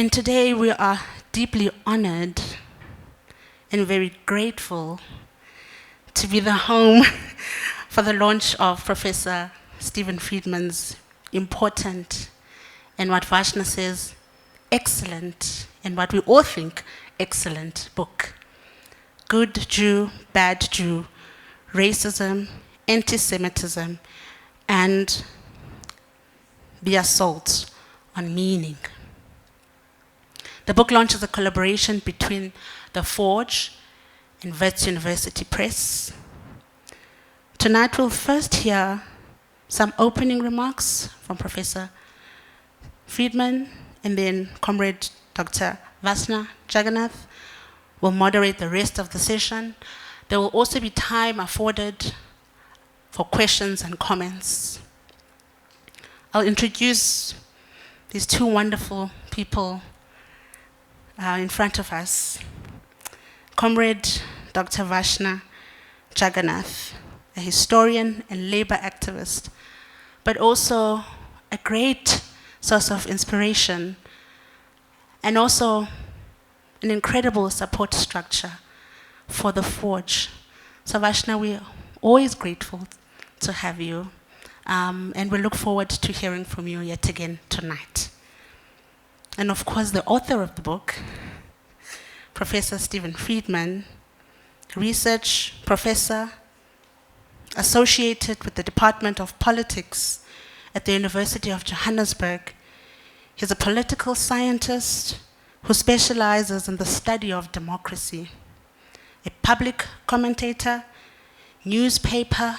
And today we are deeply honored and very grateful to be the home for the launch of Professor Stephen Friedman's important and what Vashna says, excellent, and what we all think excellent book. Good Jew, Bad Jew, Racism, Anti-Semitism, and the Assault on Meaning. The book launches a collaboration between The Forge and Wits University Press. Tonight we'll first hear some opening remarks from Professor Friedman, and then Comrade Dr. Vashna Jagarnath will moderate the rest of the session. There will also be time afforded for questions and comments. I'll introduce these two wonderful people in front of us. Comrade Dr. Vashna Jagarnath, a historian and labor activist, but also a great source of inspiration and also an incredible support structure for The Forge. So Vashna, we're always grateful to have you, and we look forward to hearing from you yet again tonight. And of course, the author of the book, Professor Stephen Friedman, research professor associated with the Department of Politics at the University of Johannesburg. He's a political scientist who specializes in the study of democracy, a public commentator, newspaper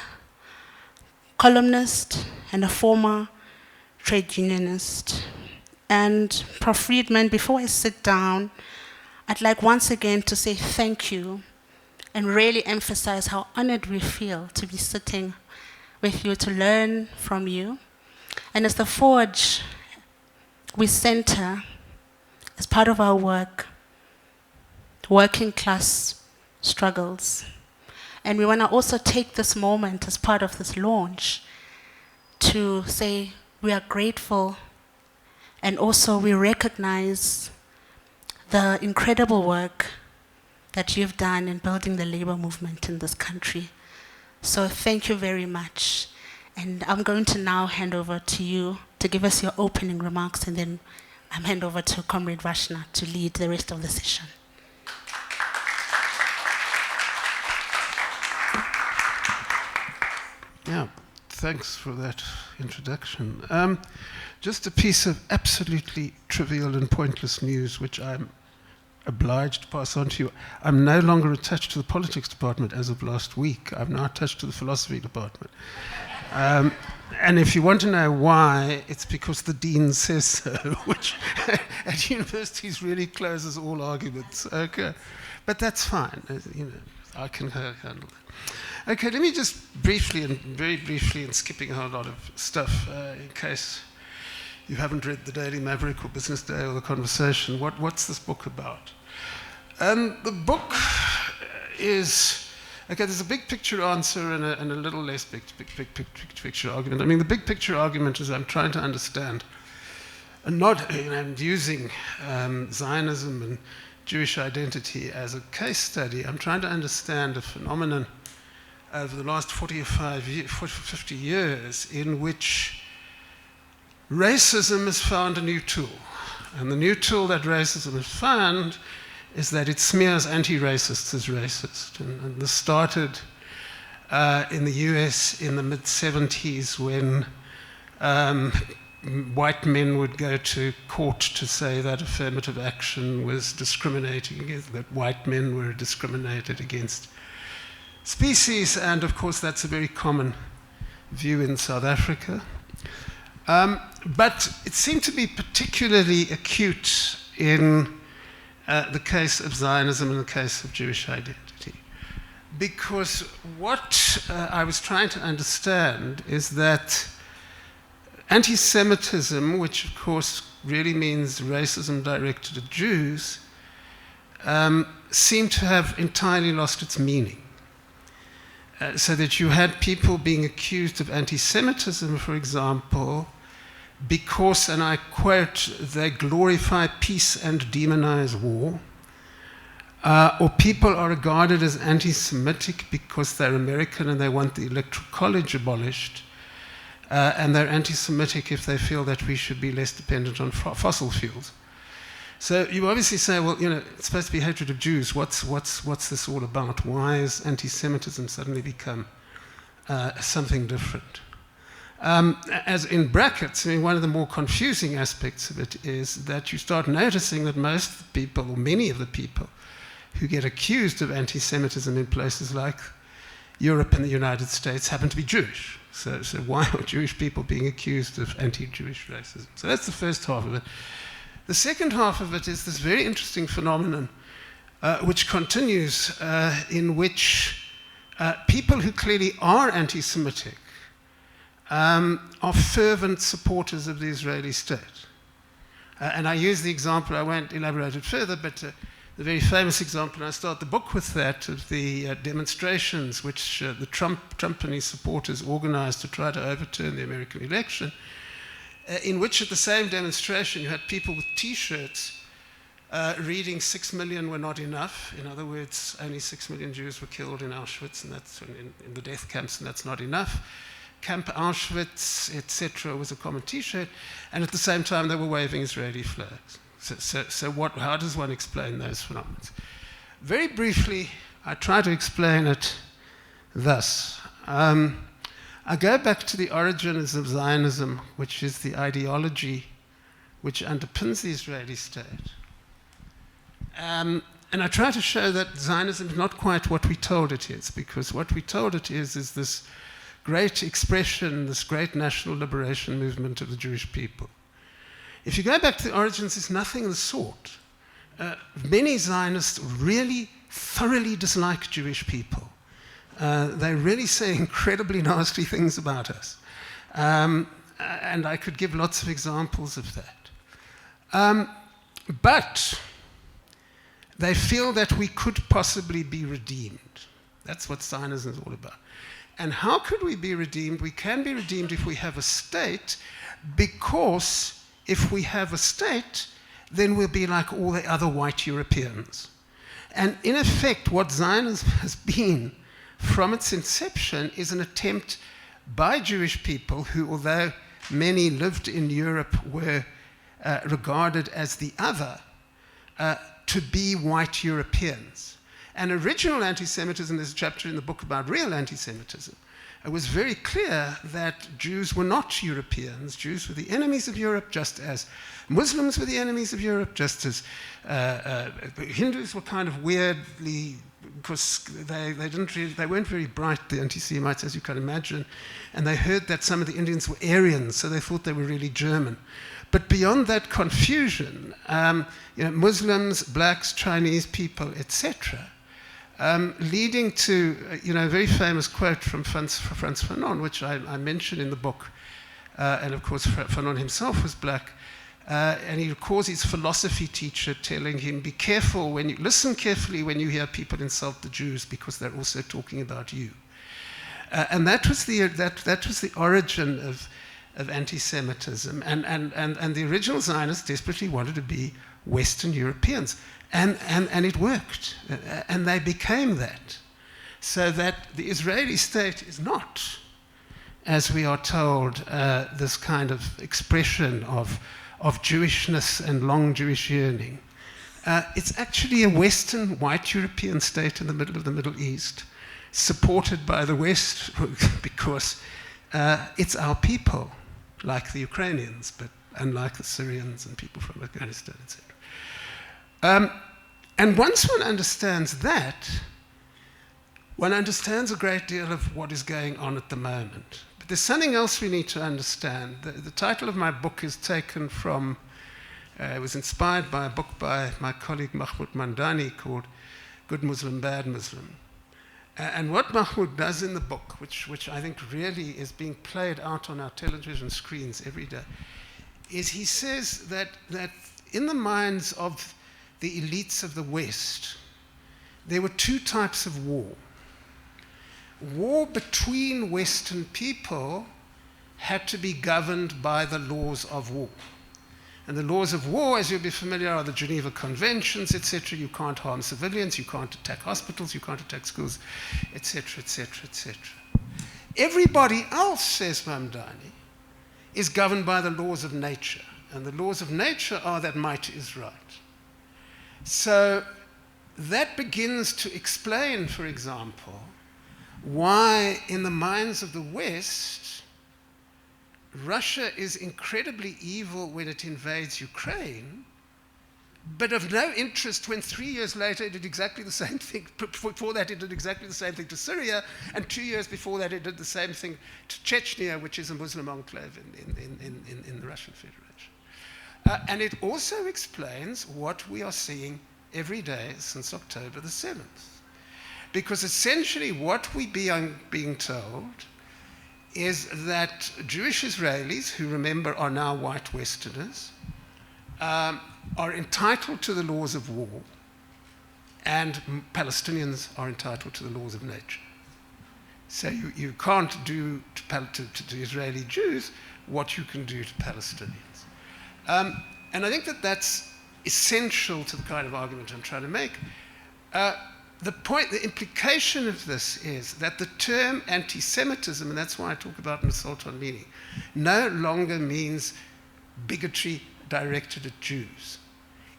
columnist, and a former trade unionist. And Prof. Friedman, before I sit down, I'd like once again to say thank you and really emphasize how honored we feel to be sitting with you, to learn from you. And as The Forge, we center, as part of our work, working class struggles. And we want to also take this moment as part of this launch to say we are grateful, and also we recognize the incredible work that you've done in building the labor movement in this country. So thank you very much. And I'm going to now hand over to you to give us your opening remarks, and then I'm hand over to Comrade Vashna to lead the rest of the session. Yeah, thanks for that introduction. Just a piece of absolutely trivial and pointless news, which I'm obliged to pass on to you. I'm no longer attached to the politics department as of last week. I'm now attached to the philosophy department. And if you want to know why, it's because the dean says so, which at universities really closes all arguments. Okay, but that's fine. You know, I can handle that. Okay, let me just briefly and very briefly, and skipping a whole lot of stuff, in case you haven't read the Daily Maverick or Business Day or The Conversation. What's this book about? The book is, okay, there's a big picture answer and a little less big picture argument. I mean, the big picture argument is I'm trying to understand, and not and using Zionism and Jewish identity as a case study. I'm trying to understand a phenomenon over the last 50 years in which racism has found a new tool. And the new tool that racism has found is that it smears anti-racists as racist. And this started in the US in the mid-70s when white men would go to court to say that affirmative action was discriminating against, that white men were discriminated against species. And of course, that's a very common view in South Africa. But it seemed to be particularly acute in the case of Zionism and the case of Jewish identity. Because what I was trying to understand is that anti-Semitism, which of course really means racism directed at Jews, seemed to have entirely lost its meaning. So that you had people being accused of anti-Semitism, for example, because, and I quote, they glorify peace and demonize war, or people are regarded as anti-Semitic because they're American and they want the Electoral College abolished, and they're anti-Semitic if they feel that we should be less dependent on fossil fuels. So you obviously say, well, you know, it's supposed to be hatred of Jews. What's this all about? Why has anti-Semitism suddenly become something different? As in brackets, I mean, one of the more confusing aspects of it is that you start noticing that most people, or many of the people, who get accused of anti-Semitism in places like Europe and the United States happen to be Jewish. So why are Jewish people being accused of anti-Jewish racism? So that's the first half of it. The second half of it is this very interesting phenomenon which continues, in which people who clearly are anti-Semitic are fervent supporters of the Israeli state. And I use the example, I won't elaborate it further, but the very famous example, and I start the book with that, of the demonstrations which the Trump and his supporters organized to try to overturn the American election, in which at the same demonstration you had people with T-shirts reading 6 million were not enough. In other words, only 6 million Jews were killed in Auschwitz, and that's in the death camps, and that's not enough. Camp Auschwitz, etc., was a common T-shirt, and at the same time they were waving Israeli flags. So how does one explain those phenomena? Very briefly, I try to explain it thus. I go back to the origins of Zionism, which is the ideology which underpins the Israeli state. And I try to show that Zionism is not quite what we told it is, because what we told it is this great expression, this great national liberation movement of the Jewish people. If you go back to the origins, it's nothing of the sort. Many Zionists really thoroughly dislike Jewish people. They really say incredibly nasty things about us. And I could give lots of examples of that. But they feel that we could possibly be redeemed. That's what Zionism is all about. And how could we be redeemed? We can be redeemed if we have a state, because if we have a state, then we'll be like all the other white Europeans. And in effect, what Zionism has been from its inception is an attempt by Jewish people who, although many lived in Europe, were regarded as the other, to be white Europeans. And original anti-Semitism, there's a chapter in the book about real anti-Semitism, it was very clear that Jews were not Europeans. Jews were the enemies of Europe, just as Muslims were the enemies of Europe, just as Hindus were kind of weirdly, because they weren't very bright, the anti-Semites, as you can imagine, and they heard that some of the Indians were Aryans, so they thought they were really German. But beyond that confusion, Muslims, blacks, Chinese people, etc., leading to a very famous quote from Frantz Fanon, which I mention in the book. And of course, Fanon himself was black. And he recalls his philosophy teacher telling him, be careful listen carefully when you hear people insult the Jews, because they're also talking about you. And that was the origin of anti-Semitism. And the original Zionists desperately wanted to be Western Europeans. And it worked, and they became that. So that the Israeli state is not, as we are told, this kind of expression of Jewishness and long Jewish yearning. It's actually a Western white European state in the middle of the Middle East, supported by the West because it's our people, like the Ukrainians, but unlike the Syrians and people from Afghanistan, etc. And once one understands that, one understands a great deal of what is going on at the moment. But there's something else we need to understand. The title of my book is taken from, it was inspired by a book by my colleague Mahmoud Mandani called Good Muslim, Bad Muslim. And what Mahmoud does in the book, which I think really is being played out on our television screens every day, is he says that in the minds of the elites of the West, there were two types of war. War between Western people had to be governed by the laws of war. And the laws of war, as you'll be familiar, are the Geneva Conventions, etc. You can't harm civilians, you can't attack hospitals, you can't attack schools, etc., etc., etc. Everybody else, says Mamdani, is governed by the laws of nature. And the laws of nature are that might is right. So that begins to explain, for example, why in the minds of the West, Russia is incredibly evil when it invades Ukraine, but of no interest when 3 years later it did exactly the same thing. Before that it did exactly the same thing to Syria, and 2 years before that it did the same thing to Chechnya, which is a Muslim enclave in the Russian Federation. And it also explains what we are seeing every day since October the 7th. Because essentially what we being told is that Jewish Israelis, who remember are now white Westerners, are entitled to the laws of war, and Palestinians are entitled to the laws of nature. So you can't do to Israeli Jews what you can do to Palestinians. And I think that that's essential to the kind of argument I'm trying to make. The implication of this is that the term anti-Semitism, and that's why I talk about an assault on meaning, no longer means bigotry directed at Jews.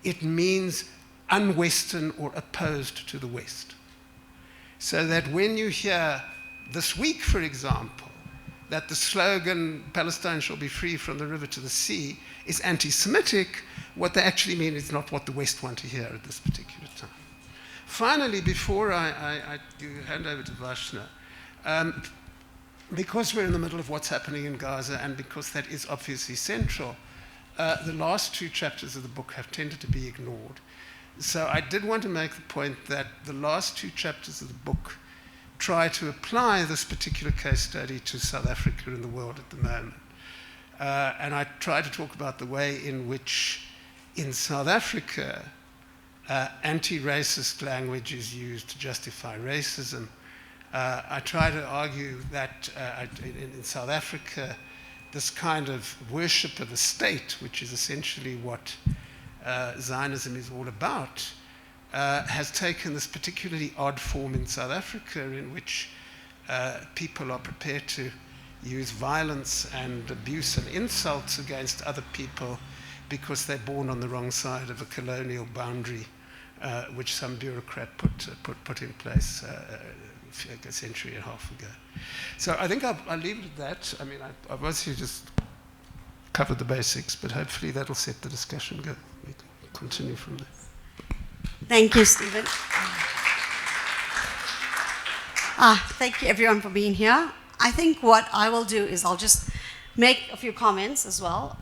It means un-Western or opposed to the West. So that when you hear this week, for example, that the slogan, Palestine shall be free from the river to the sea, is anti-Semitic, what they actually mean is not what the West want to hear at this particular time. Finally, before I hand over to Vashna, because we're in the middle of what's happening in Gaza, and because that is obviously central, the last 2 chapters of the book have tended to be ignored. So I did want to make the point that the last 2 chapters of the book try to apply this particular case study to South Africa and the world at the moment. And I try to talk about the way in which, in South Africa, anti-racist language is used to justify racism. I try to argue that in South Africa, this kind of worship of the state, which is essentially what Zionism is all about, has taken this particularly odd form in South Africa, in which people are prepared to use violence and abuse and insults against other people because they're born on the wrong side of a colonial boundary, which some bureaucrat put in place a century and a half ago. So I think I'll leave it at that. I mean, I've obviously just covered the basics, but hopefully that'll set the discussion going. We can continue from there. Thank you, Stephen. Thank you, everyone, for being here. I think what I will do is I'll just make a few comments as well.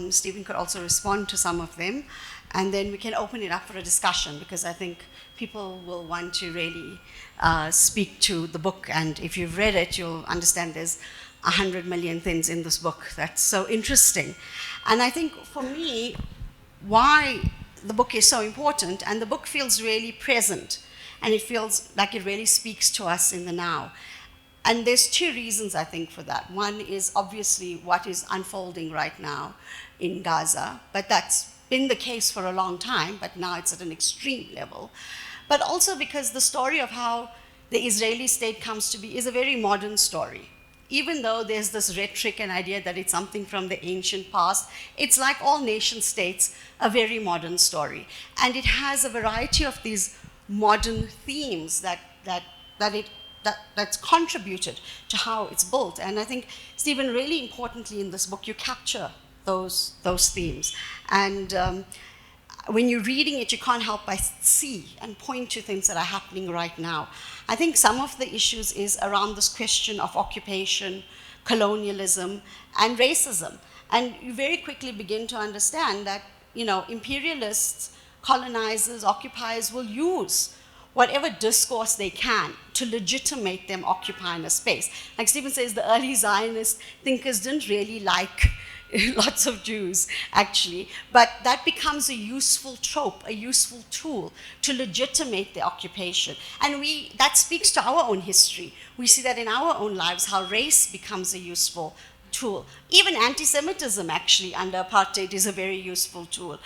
Stephen could also respond to some of them, and then we can open it up for a discussion, because I think people will want to really speak to the book, and if you've read it, you'll understand there's 100 million things in this book that's so interesting. And I think for me, why the book is so important, and the book feels really present, and it feels like it really speaks to us in the now. And there's 2 reasons, I think, for that. One is obviously what is unfolding right now in Gaza, but that's been the case for a long time, but now it's at an extreme level. But also because the story of how the Israeli state comes to be is a very modern story. Even though there's this rhetoric and idea that it's something from the ancient past, it's like all nation states, a very modern story. And it has a variety of these modern themes that's contributed to how it's built. And I think, Stephen, really importantly in this book, you capture those themes. And when you're reading it, you can't help but see and point to things that are happening right now. I think some of the issues is around this question of occupation, colonialism, and racism. And you very quickly begin to understand that, imperialists, colonizers, occupiers will use whatever discourse they can to legitimate them occupying a space. Like Stephen says, the early Zionist thinkers didn't really like lots of Jews, actually, but that becomes a useful trope, a useful tool to legitimate the occupation. And that speaks to our own history. We see that in our own lives, how race becomes a useful tool. Even anti-Semitism, actually, under apartheid is a very useful tool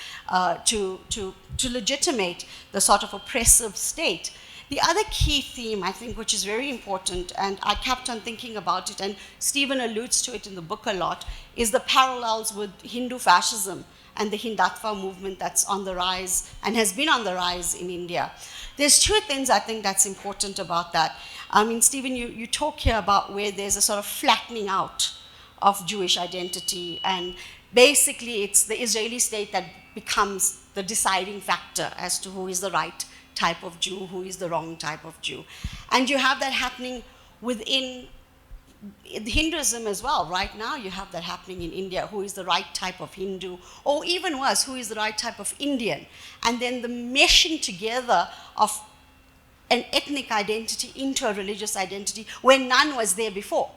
to legitimate the sort of oppressive state. The other key theme, I think, which is very important, and I kept on thinking about it, and Stephen alludes to it in the book a lot, is the parallels with Hindu fascism and the Hindutva movement that's on the rise and has been on the rise in India. There's two things I think that's important about that. I mean, Stephen, you talk here about where there's a sort of flattening out of Jewish identity, and basically it's the Israeli state that becomes the deciding factor as to who is the right type of Jew, who is the wrong type of Jew. And you have that happening within Hinduism as well. Right now you have that happening in India, who is the right type of Hindu, or even worse, who is the right type of Indian. And then the meshing together of an ethnic identity into a religious identity when none was there before.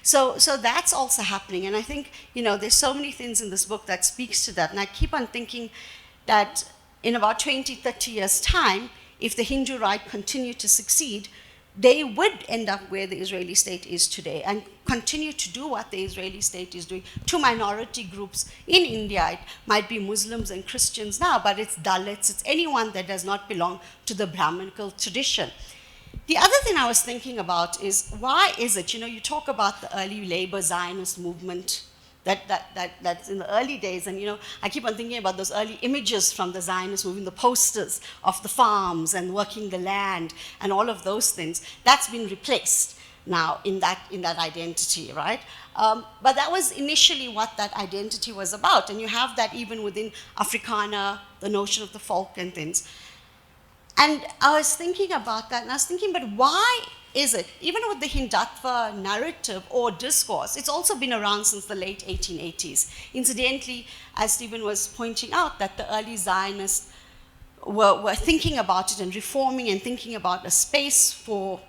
So that's also happening. And I think, there's so many things in this book that speaks to that. And I keep on thinking that in about 20, 30 years' time, if the Hindu right continued to succeed, they would end up where the Israeli state is today and continue to do what the Israeli state is doing to minority groups in India. It might be Muslims and Christians now, but it's Dalits, it's anyone that does not belong to the Brahminical tradition. The other thing I was thinking about is, why is it, you talk about the early labor Zionist movement, that's in the early days, and I keep on thinking about those early images from the Zionist movement, the posters of the farms and working the land and all of those things. That's been replaced now in that identity, right? But that was initially what that identity was about, and you have that even within Afrikaner, the notion of the folk and things. And I was thinking about that, and I was thinking, but why is it, even with the Hindutva narrative or discourse, it's also been around since the late 1880s. Incidentally, as Stephen was pointing out, that the early Zionists were thinking about it and reforming and thinking about a space for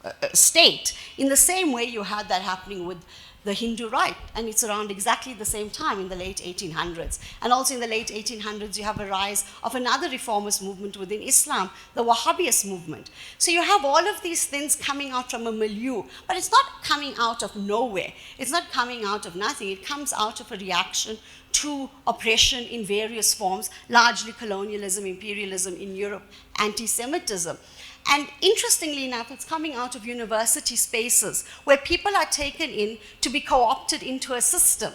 a state in the same way you had that happening with the Hindu right, and it's around exactly the same time in the late 1800s. And also in the late 1800s, you have a rise of another reformist movement within Islam, the Wahhabist movement. So you have all of these things coming out from a milieu, but it's not coming out of nowhere. It's not coming out of nothing. It comes out of a reaction to oppression in various forms, largely colonialism, imperialism in Europe, anti-Semitism. And interestingly enough, it's coming out of university spaces where people are taken in to be co-opted into a system,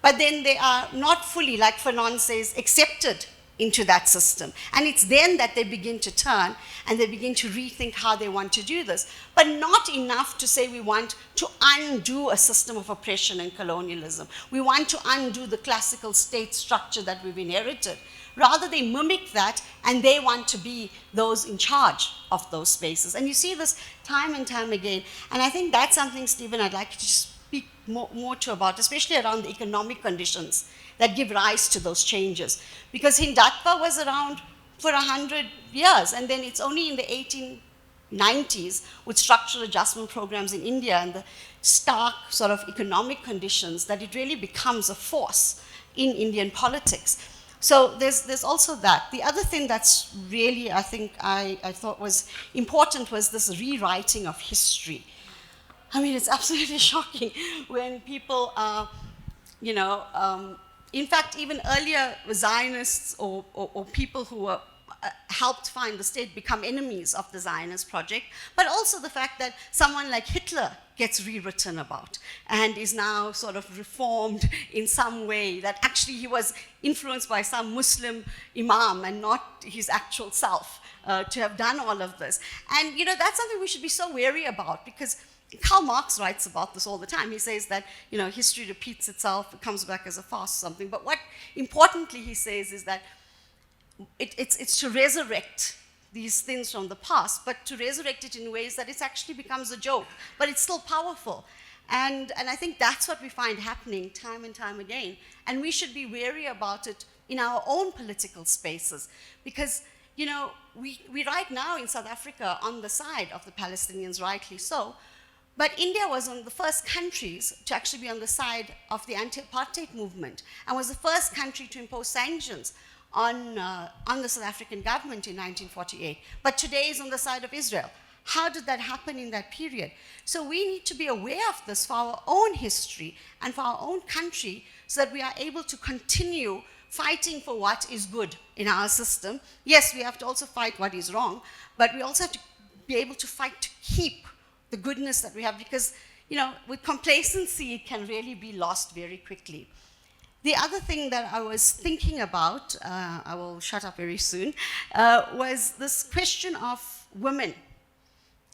but then they are not fully, like Fanon says, accepted into that system. And it's then that they begin to turn and they begin to rethink how they want to do this, but not enough to say we want to undo a system of oppression and colonialism. We want to undo the classical state structure that we've inherited. Rather, they mimic that, and they want to be those in charge of those spaces. And you see this time and time again. And I think that's something, Stephen, I'd like you to speak more to about, especially around the economic conditions that give rise to those changes. Because Hindutva was around for 100 years, and then it's only in the 1890s with structural adjustment programs in India and the stark sort of economic conditions that it really becomes a force in Indian politics. So there's also that. The other thing that's really, I think, I thought was important was this rewriting of history. I mean, it's absolutely shocking when people are, in fact, even earlier Zionists or people who were helped find the state become enemies of the Zionist project, but also the fact that someone like Hitler gets rewritten about and is now sort of reformed in some way, that actually he was influenced by some Muslim imam and not his actual self to have done all of this. And that's something we should be so wary about, because Karl Marx writes about this all the time. He says that history repeats itself, it comes back as a farce or something. But what importantly he says is that it's to resurrect these things from the past, but to resurrect it in ways that it actually becomes a joke, but it's still powerful. And I think that's what we find happening time and time again. And we should be wary about it in our own political spaces, because we right now in South Africa on the side of the Palestinians, rightly so, but India was one of the first countries to actually be on the side of the anti-apartheid movement, and was the first country to impose sanctions on the South African government in 1948, but today is on the side of Israel. How did that happen in that period? So we need to be aware of this for our own history and for our own country so that we are able to continue fighting for what is good in our system. Yes, we have to also fight what is wrong, but we also have to be able to fight to keep the goodness that we have, because, you know, with complacency, it can really be lost very quickly. The other thing that I was thinking about, I will shut up very soon, was this question of women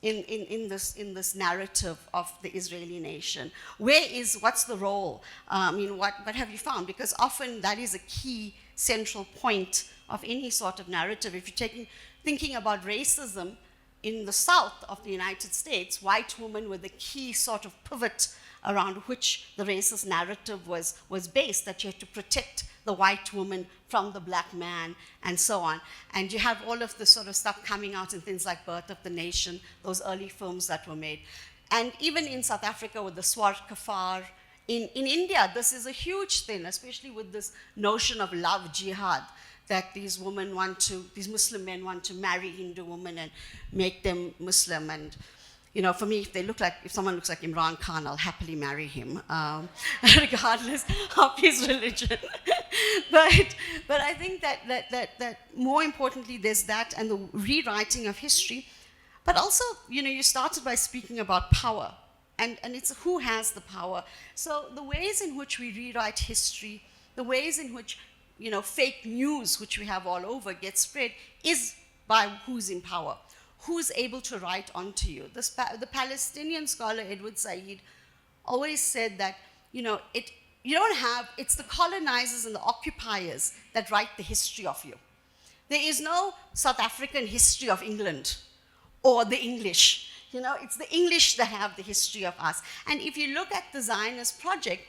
in this narrative of the Israeli nation. What's the role? What have you found? Because often that is a key central point of any sort of narrative. If you're thinking about racism in the South of the United States, white women were the key sort of pivot around which the racist narrative was based, that you had to protect the white woman from the black man, and so on. And you have all of this sort of stuff coming out in things like Birth of the Nation, those early films that were made. And even in South Africa with the Swart Kafar, in India, this is a huge thing, especially with this notion of love jihad, that these Muslim men want to marry Hindu women and make them Muslim. And, you know, for me, if someone looks like Imran Khan, I'll happily marry him, regardless of his religion. but I think that more importantly, there's that and the rewriting of history. But also, you know, you started by speaking about power, and it's who has the power. So the ways in which we rewrite history, the ways in which, you know, fake news, which we have all over, gets spread, is by who's in power. Who's able to write onto you? The Palestinian scholar Edward Said always said that, you know, it's the colonizers and the occupiers that write the history of you. There is no South African history of England or the English. You know, it's the English that have the history of us. And if you look at the Zionist project,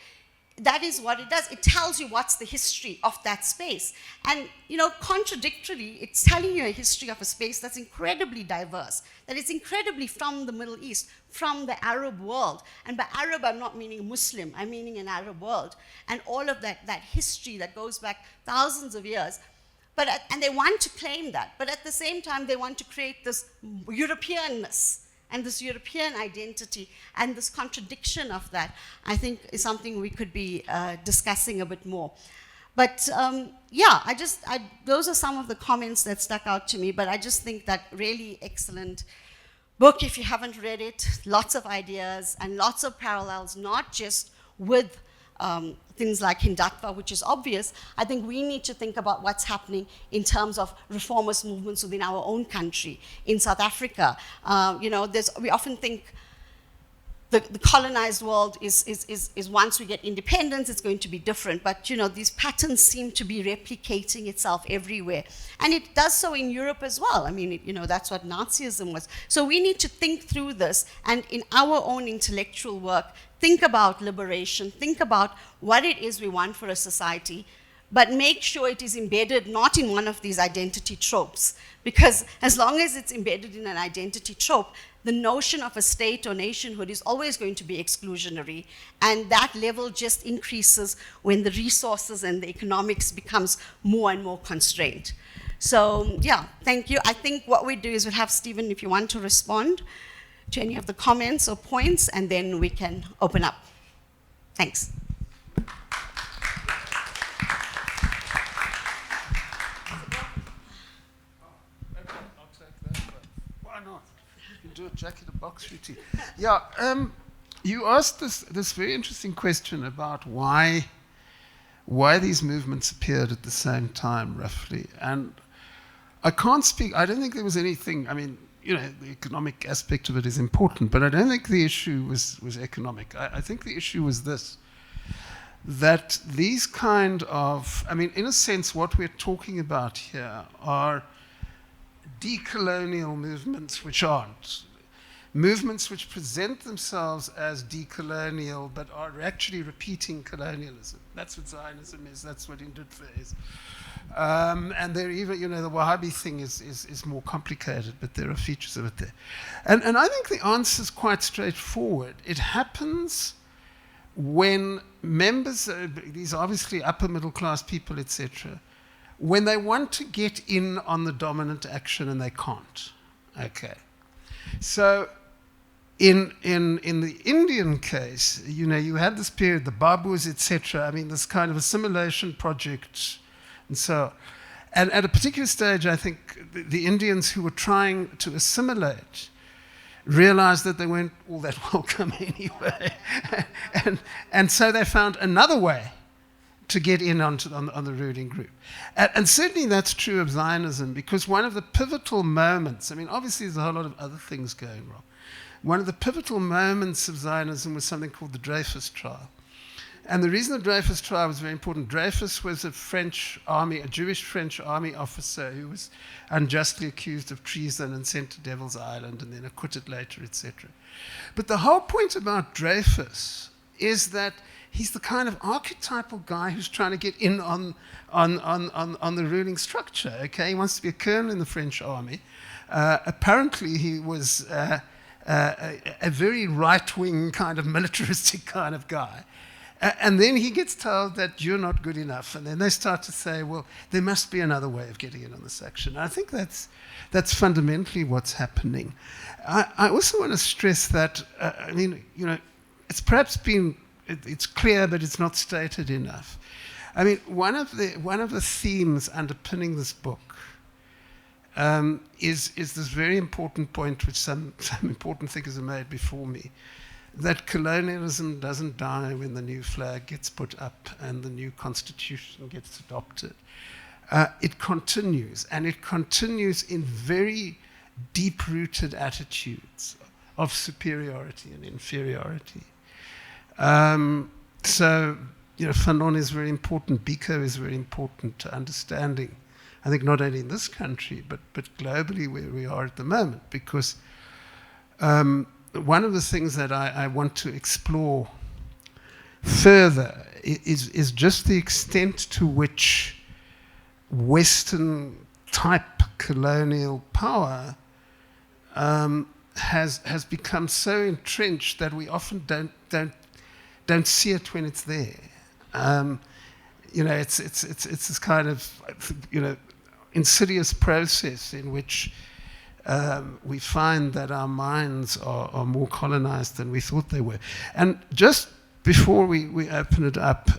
that is what it does. It tells you what's the history of that space. And, you know, contradictorily, it's telling you a history of a space that's incredibly diverse, that it's incredibly from the Middle East, from the Arab world. And by Arab, I'm not meaning Muslim, I'm meaning an Arab world. And all of that history that goes back thousands of years. And they want to claim that. But at the same time, they want to create this Europeanness and this European identity, and this contradiction of that, I think, is something we could be discussing a bit more. But yeah, those are some of the comments that stuck out to me, but I just think that really excellent book, if you haven't read it, lots of ideas and lots of parallels, not just with things like Hindatva, which is obvious. I think we need to think about what's happening in terms of reformist movements within our own country. In South Africa, you know, we often think the colonized world is once we get independence, it's going to be different. But, you know, these patterns seem to be replicating itself everywhere. And it does so in Europe as well. I mean, you know, that's what Nazism was. So we need to think through this, and in our own intellectual work, think about liberation, think about what it is we want for a society, but make sure it is embedded not in one of these identity tropes. Because as long as it's embedded in an identity trope, the notion of a state or nationhood is always going to be exclusionary. And that level just increases when the resources and the economics becomes more and more constrained. So yeah, thank you. I think what we do is we'll have Stephen, if you want to respond to any of the comments or points, and then we can open up. Thanks. Why not? You can do a jack-in-the-box routine. Yeah, you asked this very interesting question about why these movements appeared at the same time, roughly. And I can't speak, I don't think there was anything, I mean, you know, the economic aspect of it is important, but I don't think the issue was economic. I think the issue was this, that these kind of, I mean, in a sense, what we're talking about here are decolonial movements which aren't. Movements which present themselves as decolonial but are actually repeating colonialism. That's what Zionism is, that's what Hindatva is. And they're even, you know, the Wahhabi thing is more complicated, but there are features of it there. And I think the answer is quite straightforward. It happens when members, these obviously upper middle class people, etc., when they want to get in on the dominant action and they can't. Okay. So in the Indian case, you had this period, the Babus, etc. I mean, this kind of assimilation project, and so. And at a particular stage, I think the Indians who were trying to assimilate realized that they weren't all that welcome anyway. and so they found another way to get in on the ruling group. And certainly that's true of Zionism, because one of the pivotal moments, I mean, obviously there's a whole lot of other things going wrong. One of the pivotal moments of Zionism was something called the Dreyfus Trial. And the reason the Dreyfus trial was very important, Dreyfus was a Jewish French army officer who was unjustly accused of treason and sent to Devil's Island and then acquitted later, etc. But the whole point about Dreyfus is that he's the kind of archetypal guy who's trying to get in on the ruling structure. Okay, he wants to be a colonel in the French army. Apparently, he was a very right-wing kind of militaristic kind of guy. And then he gets told that you're not good enough. And then they start to say, well, there must be another way of getting in on this action. I think that's fundamentally what's happening. I also want to stress that, it's perhaps it's clear, but it's not stated enough. I mean, one of the themes underpinning this book is this very important point, which some important thinkers have made before me, that colonialism doesn't die when the new flag gets put up and the new constitution gets adopted. It continues, and it continues in very deep-rooted attitudes of superiority and inferiority. So, Fanon is very important, Biko is very important to understanding, I think not only in this country, but globally where we are at the moment, because one of the things that I want to explore further is just the extent to which Western-type colonial power has become so entrenched that we often don't see it when it's there. It's this kind of insidious process in which we find that our minds are more colonized than we thought they were. And just before we open it up,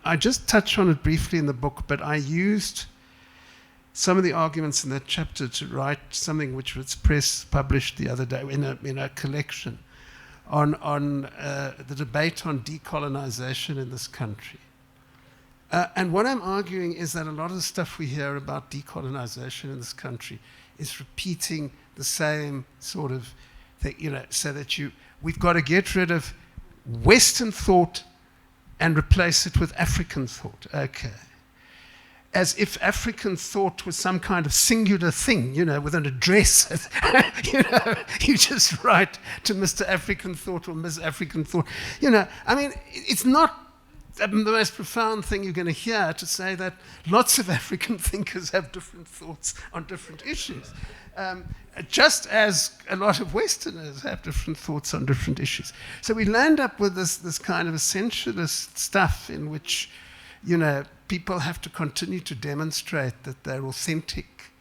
I just touched on it briefly in the book, but I used some of the arguments in that chapter to write something which was published the other day in a collection on the debate on decolonization in this country. And what I'm arguing is that a lot of the stuff we hear about decolonization in this country is repeating the same sort of thing, so that we've got to get rid of Western thought and replace it with African thought. Okay. As if African thought was some kind of singular thing, with an address. You just write to Mr. African Thought or Ms. African Thought. It's not the most profound thing you're going to hear to say that lots of African thinkers have different thoughts on different issues. Just as a lot of Westerners have different thoughts on different issues. So we land up with this kind of essentialist stuff in which, people have to continue to demonstrate that they're authentic,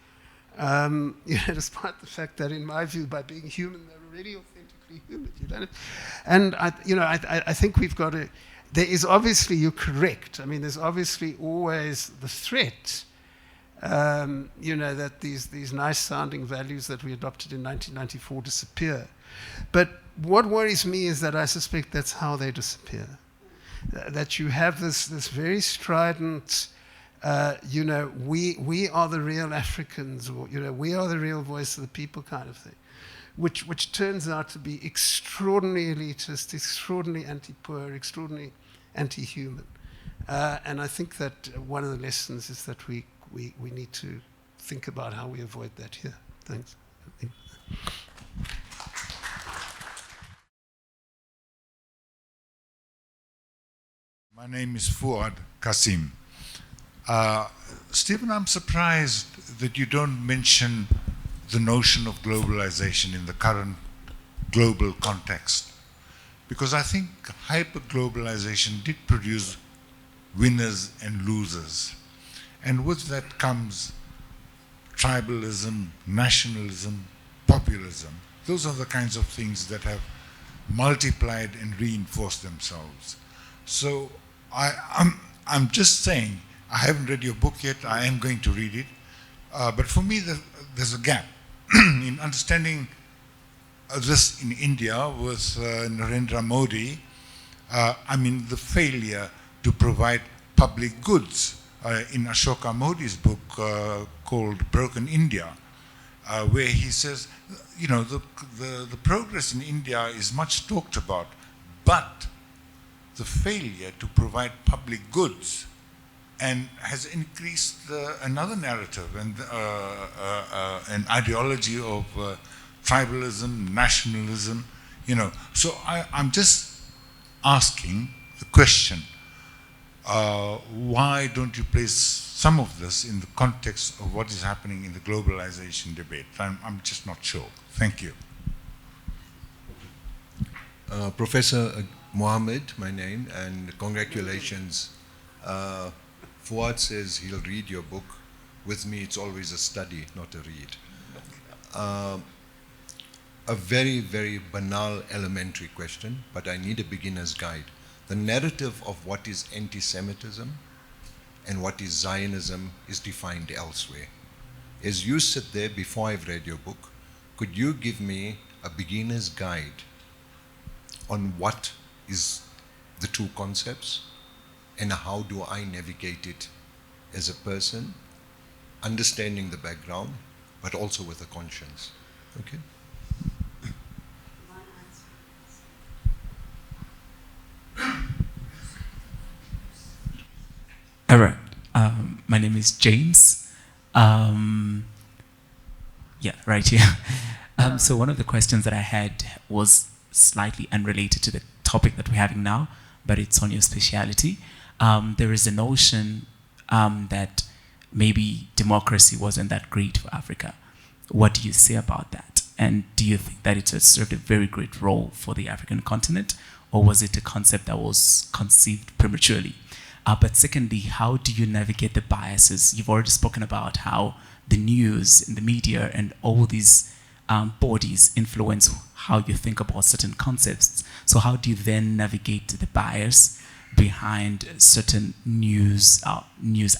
despite the fact that, in my view, by being human, they're already authentically human. And I think we've got to. There is obviously, you're correct. I mean, there's obviously always the threat, that these nice-sounding values that we adopted in 1994 disappear. But what worries me is that I suspect that's how they disappear. That you have this very strident, we are the real Africans, or we are the real voice of the people kind of thing, which turns out to be extraordinarily elitist, extraordinarily anti-poor, extraordinarily anti-human. And I think that one of the lessons is that we need to think about how we avoid that here. Thanks. My name is Fuad Kasim. Stephen, I'm surprised that you don't mention the notion of globalization in the current global context, because I think hyper-globalization did produce winners and losers, and with that comes tribalism, nationalism, populism. Those are the kinds of things that have multiplied and reinforced themselves. So I'm just saying, I haven't read your book yet, I am going to read it, but for me there's a gap in understanding this in India with Narendra Modi. I mean, the failure to provide public goods in Ashoka Modi's book called Broken India, where he says, you know, the progress in India is much talked about, but the failure to provide public goods and has increased another narrative and an ideology of tribalism, nationalism, you know. So I'm just asking the question, why don't you place some of this in the context of what is happening in the globalization debate? I'm just not sure. Thank you. Professor Mohammed, my name, and congratulations. Fuad says he'll read your book. With me, it's always a study, not a read. A very, very banal elementary question, but I need a beginner's guide. The narrative of what is anti-Semitism and what is Zionism is defined elsewhere. As you sit there before I've read your book, could you give me a beginner's guide on what is the two concepts and how do I navigate it as a person, understanding the background, but also with a conscience? Okay? All right. My name is James. Yeah, right here. So one of the questions that I had was slightly unrelated to the topic that we're having now, but it's on your speciality. There is a notion that maybe democracy wasn't that great for Africa. What do you say about that? And do you think that it has served a very great role for the African continent, or was it a concept that was conceived prematurely? But secondly, how do you navigate the biases? You've already spoken about how the news and the media and all these bodies influence how you think about certain concepts. So how do you then navigate the bias behind certain news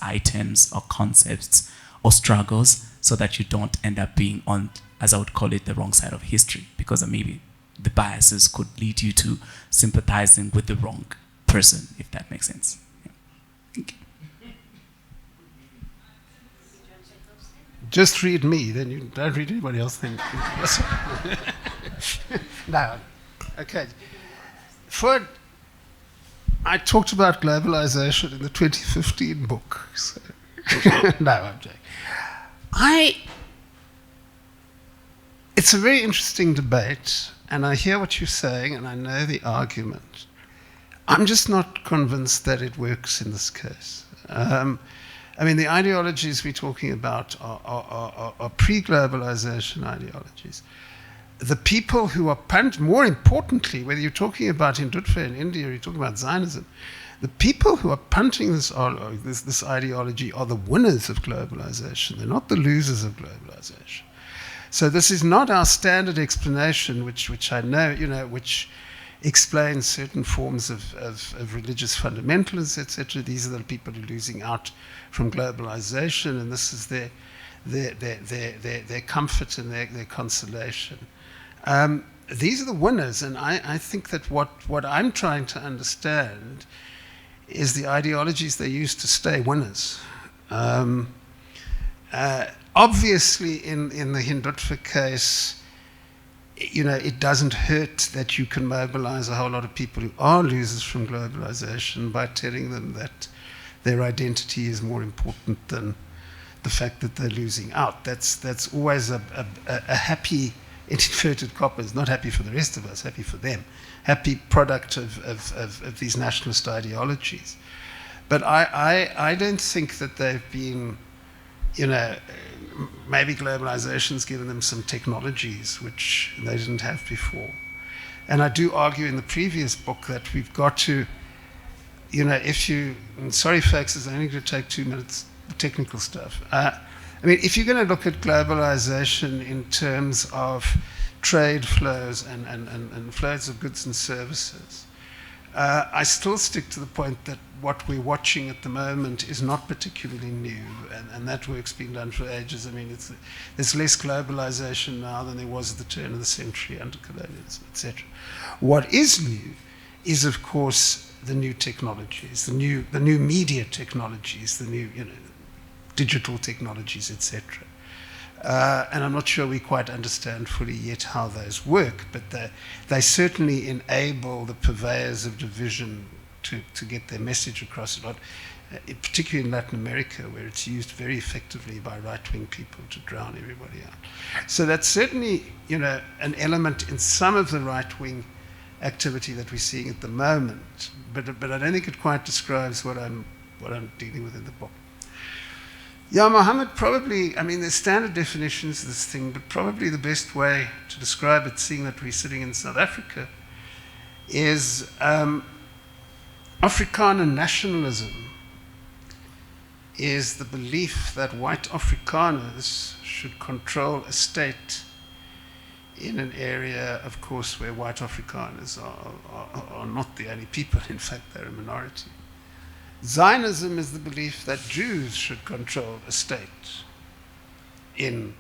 items or concepts or struggles so that you don't end up being on, as I would call it, the wrong side of history? Because maybe the biases could lead you to sympathizing with the wrong person, if that makes sense. Thank you. Just read me, then you don't read anybody else. Then. No. Okay. I talked about globalization in the 2015 book. So no, I'm joking. It's a very interesting debate, and I hear what you're saying, and I know the argument. I'm just not convinced that it works in this case. I mean, the ideologies we're talking about are pre-globalization ideologies. The people who are more importantly, whether you're talking about Hindutva in India or you're talking about Zionism, the people who are punting this ideology are the winners of globalization. They're not the losers of globalization. So this is not our standard explanation, which I know, which explains certain forms of religious fundamentalists, etc. These are the people who are losing out from globalization, and this is their comfort and their consolation. These are the winners, and I think that what I'm trying to understand is the ideologies they use to stay winners. Obviously, in the Hindutva case, it doesn't hurt that you can mobilize a whole lot of people who are losers from globalization by telling them that their identity is more important than the fact that they're losing out. That's always a happy, inverted commas, not happy for the rest of us, happy for them, happy product of these nationalist ideologies. But I don't think that they've been, maybe globalization's given them some technologies which they didn't have before. And I do argue in the previous book that we've got to, sorry folks, it's only going to take 2 minutes, the technical stuff. I mean, if you're going to look at globalization in terms of trade flows and flows of goods and services, I still stick to the point that what we're watching at the moment is not particularly new, and that work's been done for ages. I mean, there's less globalization now than there was at the turn of the century under colonialism, etc. What is new is, of course, the new technologies, the new media technologies, the new, digital technologies, etc. And I'm not sure we quite understand fully yet how those work, but they certainly enable the purveyors of division to get their message across a lot, particularly in Latin America, where it's used very effectively by right-wing people to drown everybody out. So that's certainly, an element in some of the right-wing activity that we're seeing at the moment, but I don't think it quite describes what I'm dealing with in the book. Yeah, Mohammed, probably, there's standard definitions of this thing, but probably the best way to describe it, seeing that we're sitting in South Africa, is Afrikaner nationalism is the belief that white Afrikaners should control a state in an area, of course, where white Afrikaners are not the only people. In fact, they're a minority. Zionism is the belief that Jews should control a state in,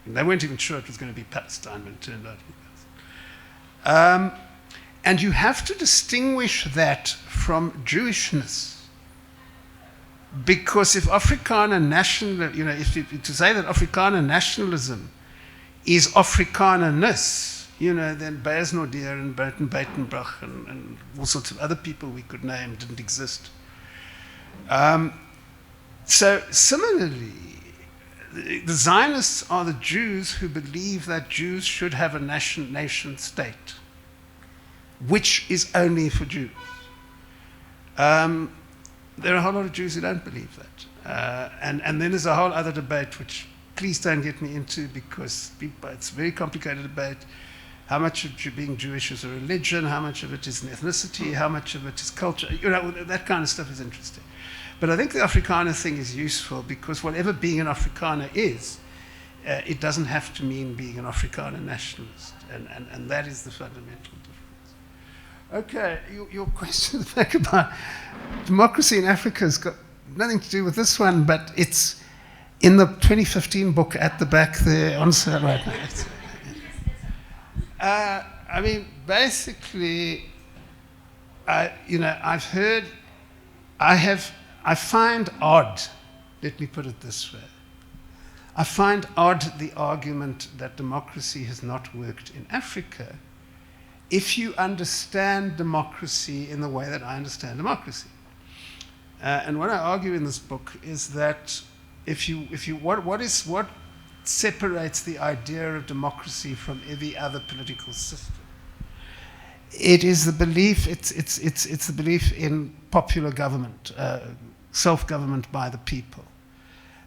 they weren't even sure it was going to be Palestine, but it turned out it was. And you have to distinguish that from Jewishness. Because if Afrikaner to say that Afrikaner nationalism is Afrikanerness, then Beyersnodder and Burton Baitenbach and all sorts of other people we could name didn't exist. So similarly, the Zionists are the Jews who believe that Jews should have a nation state, which is only for Jews. There are a whole lot of Jews who don't believe that. And then there's a whole other debate, which please don't get me into, because it's a very complicated debate. How much of being Jewish is a religion, how much of it is an ethnicity, how much of it is culture, that kind of stuff is interesting. But I think the Afrikaner thing is useful because whatever being an Afrikaner is, it doesn't have to mean being an Afrikaner nationalist, and that is the fundamental difference. Okay, your question back about democracy in Africa has got nothing to do with this one, but it's in the 2015 book at the back there on sale right now. Basically, I find odd, let me put it this way, I find odd the argument that democracy has not worked in Africa if you understand democracy in the way that I understand democracy. And what I argue in this book is that what separates the idea of democracy from every other political system? It is the belief, it's the belief in popular government, self-government by the people.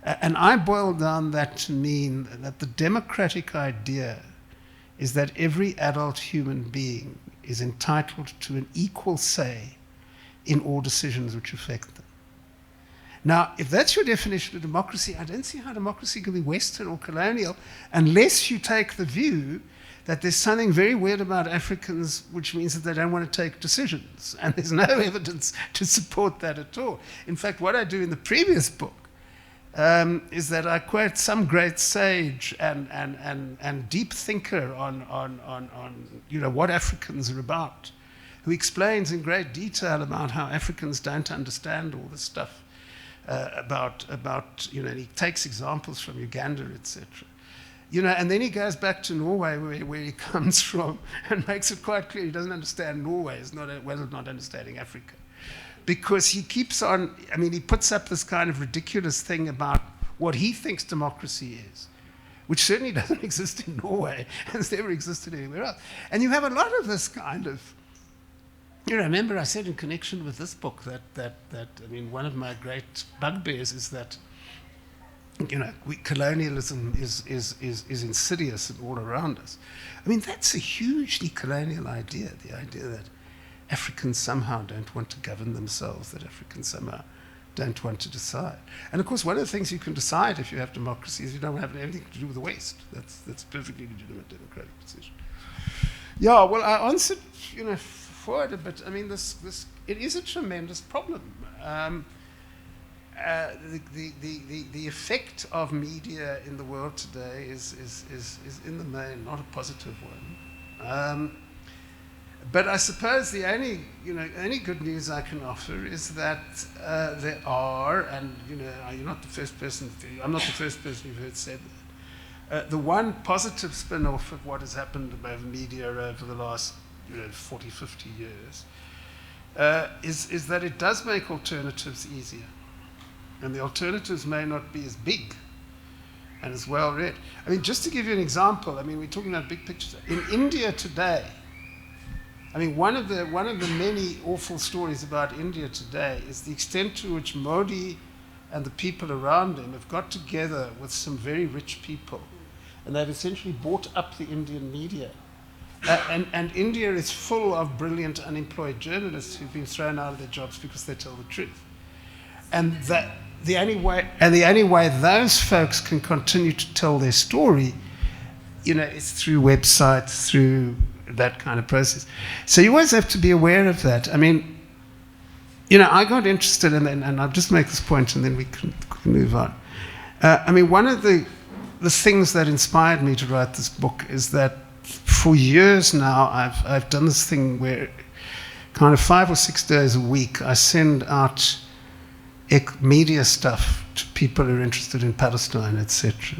And I boil down that to mean that the democratic idea is that every adult human being is entitled to an equal say in all decisions which affect them. Now, if that's your definition of democracy, I don't see how democracy can be Western or colonial unless you take the view that there's something very weird about Africans, which means that they don't want to take decisions. And there's no evidence to support that at all. In fact, what I do in the previous book is that I quote some great sage and deep thinker on what Africans are about, who explains in great detail about how Africans don't understand all this stuff about he takes examples from Uganda, etc. And then he goes back to Norway, where he comes from, and makes it quite clear he doesn't understand Norway as well as not understanding Africa. Because he keeps on, he puts up this kind of ridiculous thing about what he thinks democracy is, which certainly doesn't exist in Norway and has never existed anywhere else. And you have a lot of this kind of, remember I said in connection with this book that one of my great bugbears is that colonialism is insidious and all around us. That's a hugely colonial idea, the idea that Africans somehow don't want to govern themselves, that Africans somehow don't want to decide. And of course, one of the things you can decide if you have democracy is you don't have anything to do with the West. That's a perfectly legitimate democratic decision. Yeah, well, I answered, forward a bit. I mean, it is a tremendous problem. The effect of media in the world today is in the main not a positive one. But I suppose the only good news I can offer is that there are, and you're not the first person. I'm not the first person you've heard said that. The one positive spin-off of what has happened above media over the last 40, 50 years is that it does make alternatives easier. And the alternatives may not be as big and as well read. I mean, just to give you an example, I mean, we're talking about big pictures. In India today, I mean, one of the many awful stories about India today is the extent to which Modi and the people around him have got together with some very rich people, and they've essentially bought up the Indian media. And India is full of brilliant unemployed journalists who've been thrown out of their jobs because they tell the truth. And the only way those folks can continue to tell their story, is through websites, through that kind of process. So you always have to be aware of that. I mean, I got interested in, and I'll just make this point and then we can move on. I mean, one of the things that inspired me to write this book is that for years now I've done this thing where kind of 5 or 6 days a week I send out media stuff to people who are interested in Palestine, etc.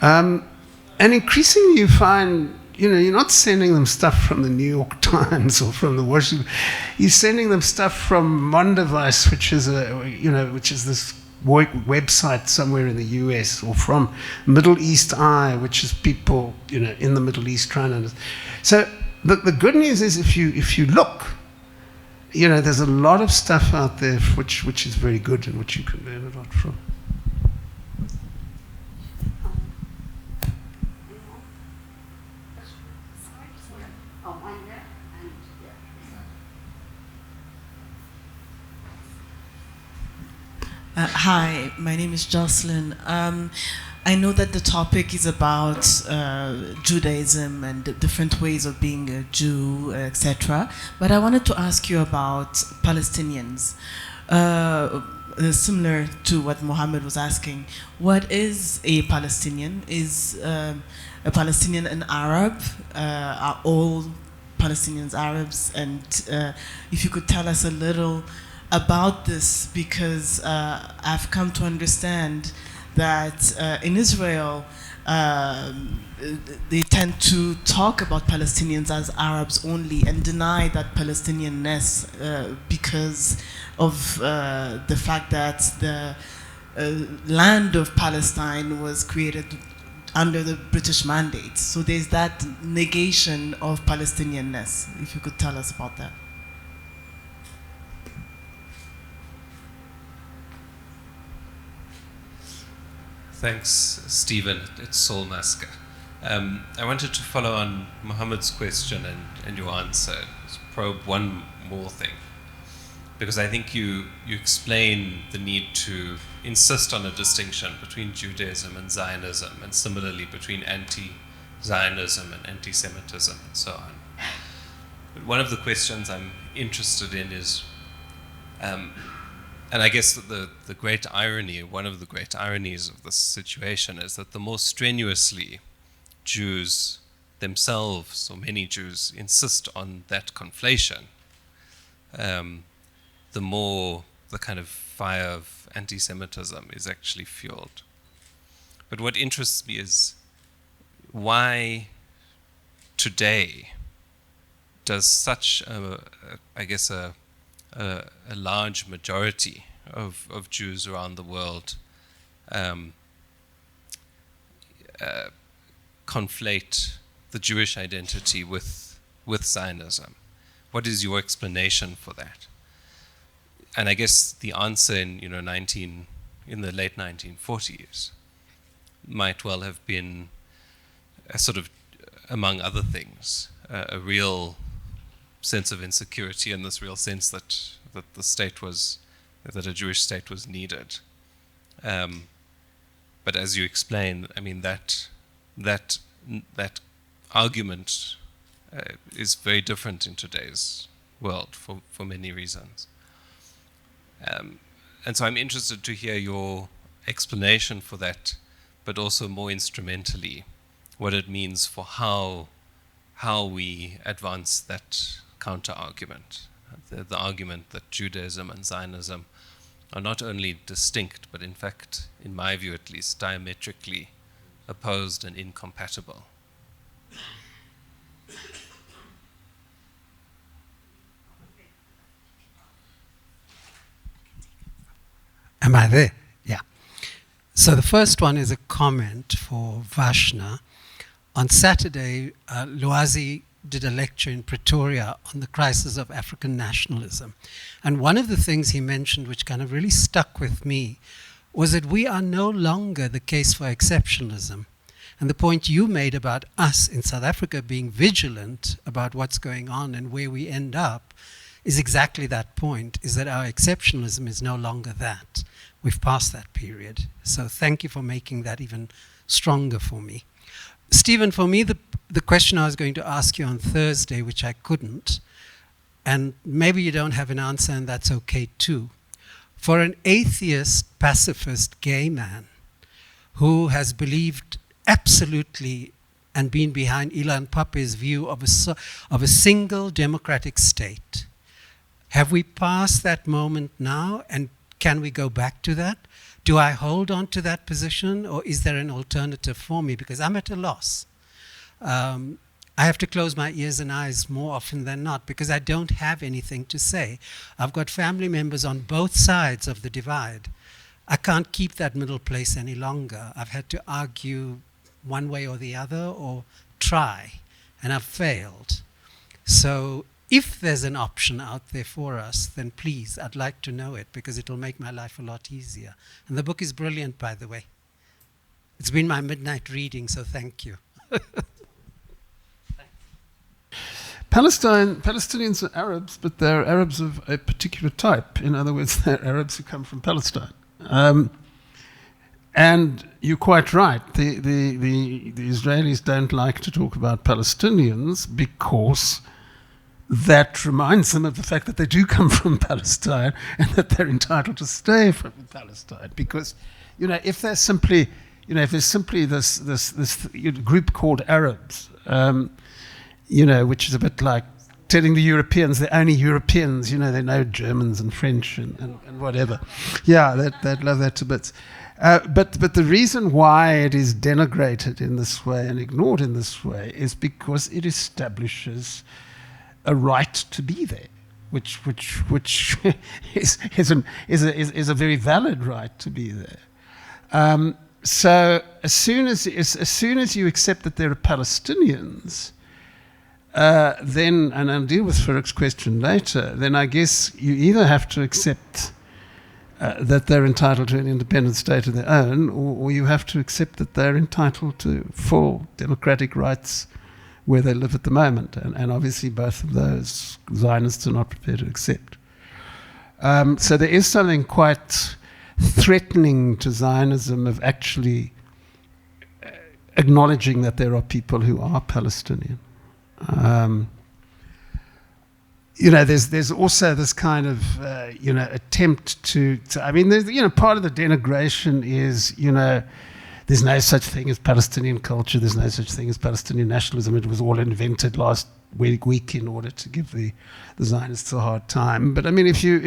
And increasingly you find, you're not sending them stuff from the New York Times or from the Washington. You're sending them stuff from Mondevice, which is this website somewhere in the US, or from Middle East Eye, which is people, in the Middle East trying to understand. So the good news is if you look, there's a lot of stuff out there which is very good and which you can learn a lot from. Hi, my name is Jocelyn. I know that the topic is about Judaism and the different ways of being a Jew, etc. But I wanted to ask you about Palestinians. Similar to what Mohammed was asking, what is a Palestinian? Is a Palestinian an Arab? Are all Palestinians Arabs? And if you could tell us a little about this, because I've come to understand that in Israel they tend to talk about Palestinians as Arabs only and deny that Palestinianness because of the fact that the land of Palestine was created under the British mandate. So there's that negation of Palestinianness. If you could tell us about that. Thanks, Stephen. It's Saul Masker. I wanted to follow on Mohammed's question and your answer. Just probe one more thing, because I think you explain the need to insist on a distinction between Judaism and Zionism, and similarly between anti-Zionism and anti-Semitism and so on. But one of the questions I'm interested in is, and I guess the great irony, one of the great ironies of this situation is that the more strenuously Jews themselves, or many Jews, insist on that conflation, the more the kind of fire of anti-Semitism is actually fueled. But what interests me is why today does such a large majority of Jews around the world conflate the Jewish identity with Zionism? What is your explanation for that? And I guess the answer in the late 1940s might well have been a sort of, among other things, a real sense of insecurity, and this real sense that the state was that a Jewish state was needed. But as you explain, I mean, that argument is very different in today's world for many reasons. And so I'm interested to hear your explanation for that, but also more instrumentally, what it means for how we advance that counter-argument, the argument that Judaism and Zionism are not only distinct, but in fact, in my view at least, diametrically opposed and incompatible. Am I there? Yeah. So the first one is a comment for Vashna. On Saturday, Luazi did a lecture in Pretoria on the crisis of African nationalism. And one of the things he mentioned, which kind of really stuck with me, was that we are no longer the case for exceptionalism. And the point you made about us in South Africa being vigilant about what's going on and where we end up is exactly that point, is that our exceptionalism is no longer that. We've passed that period. So thank you for making that even stronger for me. Stephen, for me, the question I was going to ask you on Thursday, which I couldn't, and maybe you don't have an answer and that's okay too. For an atheist, pacifist, gay man who has believed absolutely and been behind Ilan Pape's view of a single democratic state, have we passed that moment now, and can we go back to that? Do I hold on to that position, or is there an alternative for me? Because I'm at a loss. I have to close my ears and eyes more often than not because I don't have anything to say. I've got family members on both sides of the divide. I can't keep that middle place any longer. I've had to argue one way or the other or try, and I've failed. So if there's an option out there for us, then please, I'd like to know it because it'll make my life a lot easier. And the book is brilliant, by the way. It's been my midnight reading, so thank you. Palestinians are Arabs, but they're Arabs of a particular type. In other words, they're Arabs who come from Palestine. And you're quite right. The Israelis don't like to talk about Palestinians because that reminds them of the fact that they do come from Palestine and that they're entitled to stay from Palestine. Because, if there's simply, this group called Arabs, which is a bit like telling the Europeans they're only Europeans, they know Germans and French and whatever. Yeah, they'd love that to bits. But the reason why it is denigrated in this way and ignored in this way is because it establishes a right to be there, which is a very valid right to be there. So as soon as you accept that there are Palestinians, then, and I'll deal with Farooq's question later, then I guess you either have to accept that they're entitled to an independent state of their own, or you have to accept that they're entitled to full democratic rights where they live at the moment. And obviously both of those Zionists are not prepared to accept. So there is something quite threatening to Zionism of actually acknowledging that there are people who are Palestinian. There's also this kind of attempt to I mean, there's, part of the denigration is, there's no such thing as Palestinian culture, there's no such thing as Palestinian nationalism. It was all invented last week in order to give the Zionists a hard time. But I mean, if you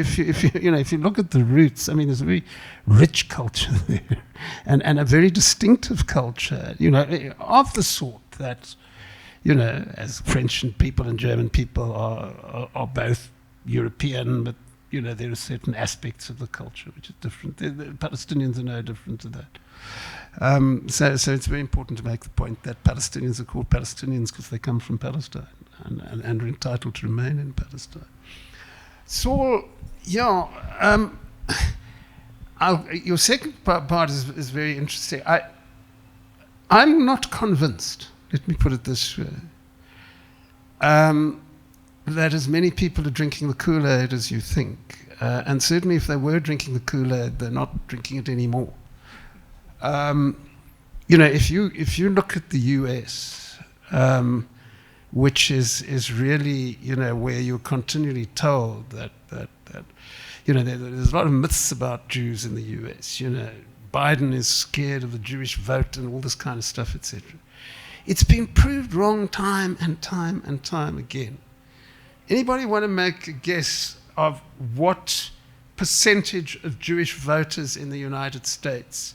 look at the roots, I mean, there's a very rich culture there, and a very distinctive culture, of the sort that, as French people and German people are both European, but there are certain aspects of the culture which are different. The Palestinians are no different to that. So it's very important to make the point that Palestinians are called Palestinians because they come from Palestine and are entitled to remain in Palestine. So, your second part is very interesting. I'm not convinced, let me put it this way, that as many people are drinking the Kool-Aid as you think. And certainly if they were drinking the Kool-Aid, they're not drinking it anymore. If you look at the US, which is really, where you're continually told that there's a lot of myths about Jews in the US. Biden is scared of the Jewish vote and all this kind of stuff, etc. It's been proved wrong time and time and time again. Anybody want to make a guess of what percentage of Jewish voters in the United States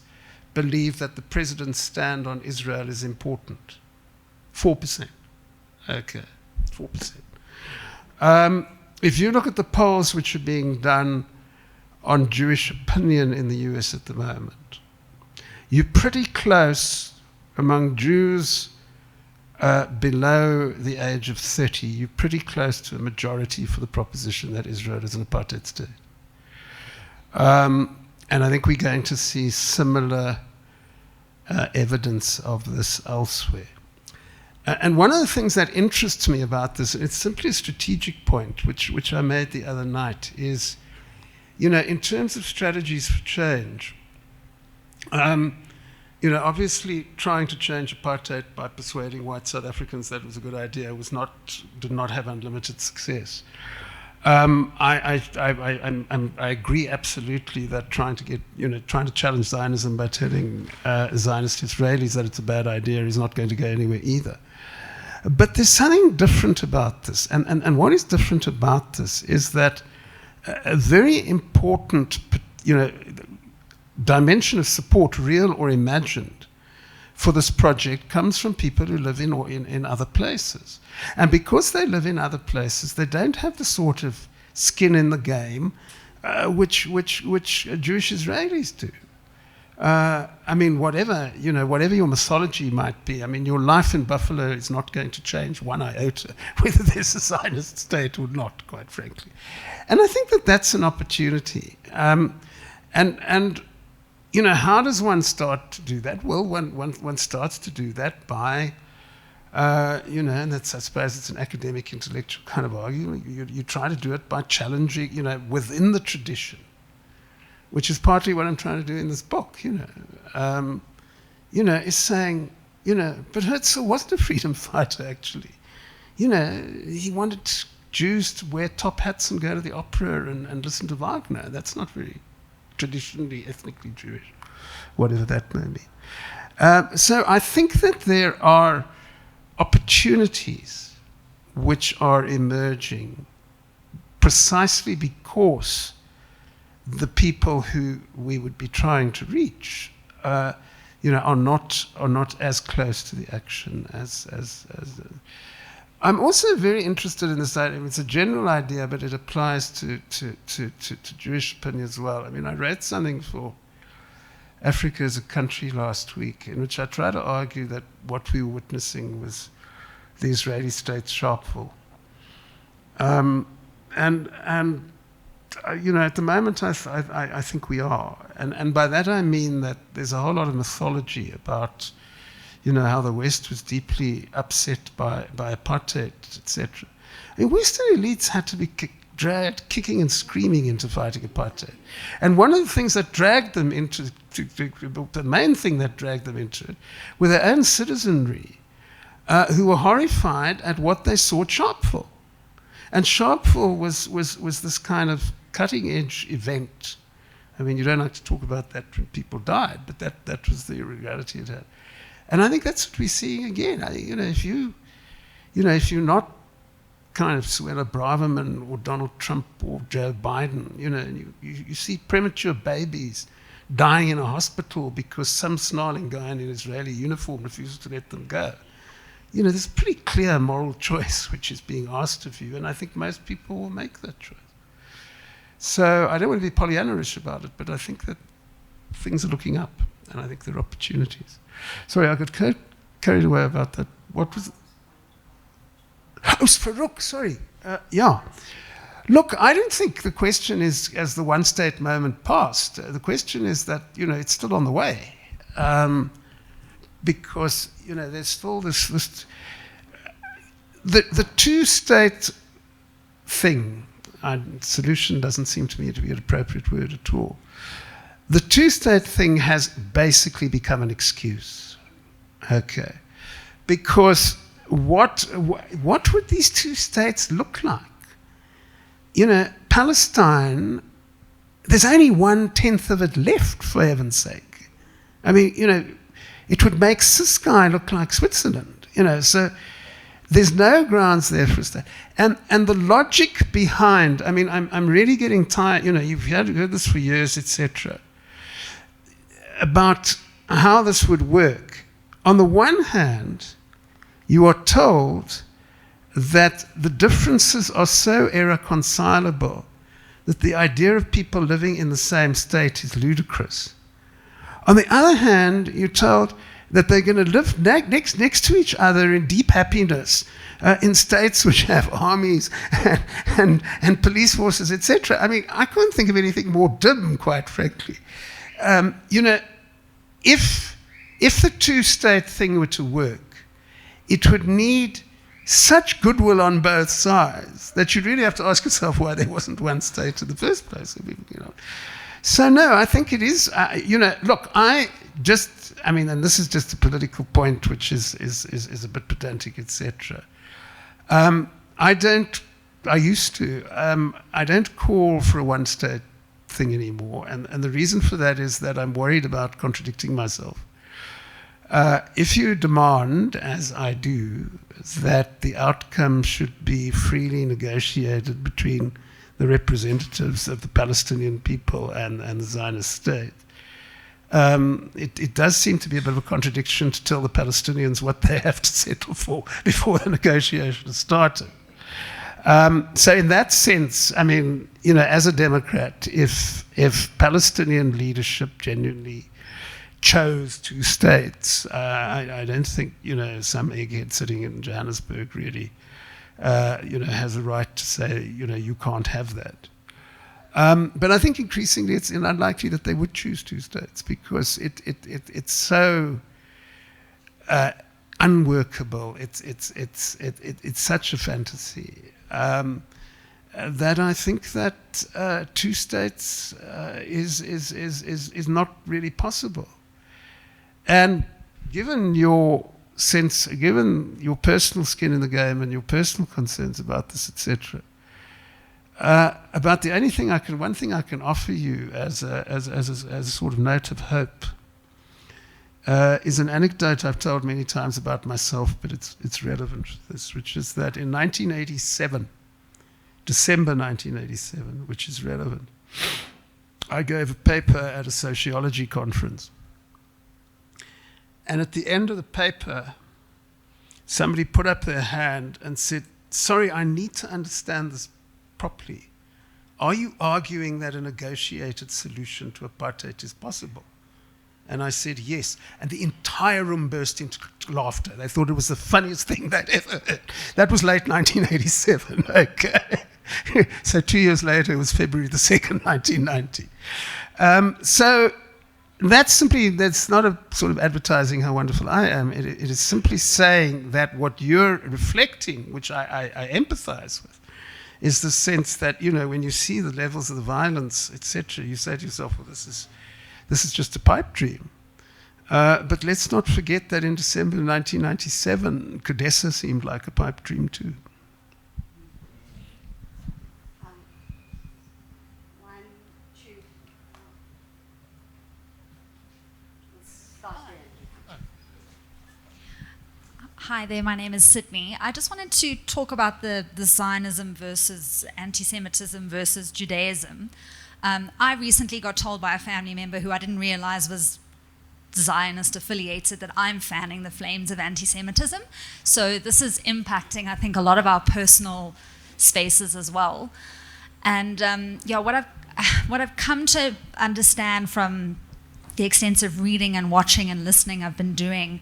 believe that the president's stand on Israel is important? 4%. Okay, 4%. If you look at the polls which are being done on Jewish opinion in the US at the moment, you're pretty close among Jews below the age of 30. You're pretty close to a majority for the proposition that Israel is an apartheid state. And I think we're going to see similar evidence of this elsewhere. And one of the things that interests me about this, and it's simply a strategic point, which I made the other night, is, in terms of strategies for change, obviously trying to change apartheid by persuading white South Africans that it was a good idea did not have unlimited success. I agree absolutely that trying to challenge Zionism by telling Zionist Israelis that it's a bad idea is not going to go anywhere either. But there's something different about this. And what is different about this is that a very important, dimension of support, real or imagined, for this project comes from people who live in other places. And because they live in other places, they don't have the sort of skin in the game which Jewish Israelis do. Whatever your mythology might be, your life in Buffalo is not going to change one iota, whether there's a Zionist state or not, quite frankly. And I think that that's an opportunity. How does one start to do that? Well, one starts to do that by, and that's, I suppose it's an academic, intellectual kind of argument. You try to do it by challenging, within the tradition, which is partly what I'm trying to do in this book, is saying, but Herzl wasn't a freedom fighter, actually. He wanted Jews to wear top hats and go to the opera and listen to Wagner. That's not very traditionally, ethnically Jewish, whatever that may be. So I think that there are opportunities which are emerging precisely because the people who we would be trying to reach, are not as close to the action as I'm also very interested in this idea. It's a general idea, but it applies to Jewish opinion as well. I read something for Africa as a Country last week, in which I try to argue that what we were witnessing was the Israeli state's sharpfall. At the moment, I think we are. And by that I mean that there's a whole lot of mythology about how the West was deeply upset by apartheid, etc. Western elites had to be dragged kicking and screaming into fighting apartheid. And one of the things that dragged them into, the main thing that dragged them into it, were their own citizenry, who were horrified at what they saw sharpfall. And sharpfall was this kind of cutting-edge event. You don't like to talk about that when people died, but that was the reality it had. And I think that's what we're seeing again. If you're not kind of Suella Braverman or Donald Trump or Joe Biden, and you see premature babies dying in a hospital because some snarling guy in an Israeli uniform refuses to let them go. There's a pretty clear moral choice which is being asked of you, and I think most people will make that choice. So I don't want to be Pollyanna-ish about it, but I think that things are looking up, and I think there are opportunities. Sorry, I got carried away about that. What was it? Oh, Farouk, sorry. Yeah. Look, I don't think the question is, as the one-state moment passed, the question is that, it's still on the way. Because, there's still this the two-state thing, Solution doesn't seem to me to be an appropriate word at all. The two-state thing has basically become an excuse. Okay. Because what would these two states look like? Palestine, there's only 1/10 of it left, for heaven's sake. I mean, it would make Ciskai look like Switzerland, so there's no grounds there for a state. And the logic behind, I mean, I'm really getting tired, you've heard this for years, etc., about how this would work. On the one hand, you are told that the differences are so irreconcilable that the idea of people living in the same state is ludicrous. On the other hand, you're told that they're going to live next to each other in deep happiness in states which have armies and police forces, etc. I mean, I can't think of anything more dim, quite frankly. If the two-state thing were to work, it would need such goodwill on both sides that you'd really have to ask yourself why there wasn't one state in the first place. So no, I think it is. Look, and this is just a political point, which is a bit pedantic, etc. I don't call for a one-state thing anymore, and the reason for that is that I'm worried about contradicting myself. If you demand, as I do, that the outcome should be freely negotiated between the representatives of the Palestinian people and the Zionist state, it does seem to be a bit of a contradiction to tell the Palestinians what they have to settle for before the negotiations started. So in that sense, I mean, as a Democrat, if Palestinian leadership genuinely chose two states, I don't think, some egghead sitting in Johannesburg really, has a right to say, you can't have that. But I think increasingly it's unlikely that they would choose two states because it's so unworkable. It's such a fantasy that I think that two states is not really possible. And given your personal skin in the game and your personal concerns about this, etc., about the one thing I can offer you as a sort of note of hope is an anecdote I've told many times about myself, but it's relevant to this, which is that in 1987, December 1987, which is relevant, I gave a paper at a sociology conference. And at the end of the paper, somebody put up their hand and said, sorry, I need to understand this properly. Are you arguing that a negotiated solution to apartheid is possible? And I said, yes. And the entire room burst into laughter. They thought it was the funniest thing they'd ever heard. That was late 1987, okay. So 2 years later, it was February the 2nd, 1990. So that's not a sort of advertising how wonderful I am. It is simply saying that what you're reflecting, which I empathize with, is the sense that, when you see the levels of the violence, etc., you say to yourself, well, this is just a pipe dream. But let's not forget that in December 1997, Kodessa seemed like a pipe dream too. Hi there, my name is Sydney. I just wanted to talk about the Zionism versus anti-Semitism versus Judaism. I recently got told by a family member who I didn't realize was Zionist affiliated that I'm fanning the flames of anti-Semitism. So this is impacting, I think, a lot of our personal spaces as well. And what I've come to understand from the extensive reading and watching and listening I've been doing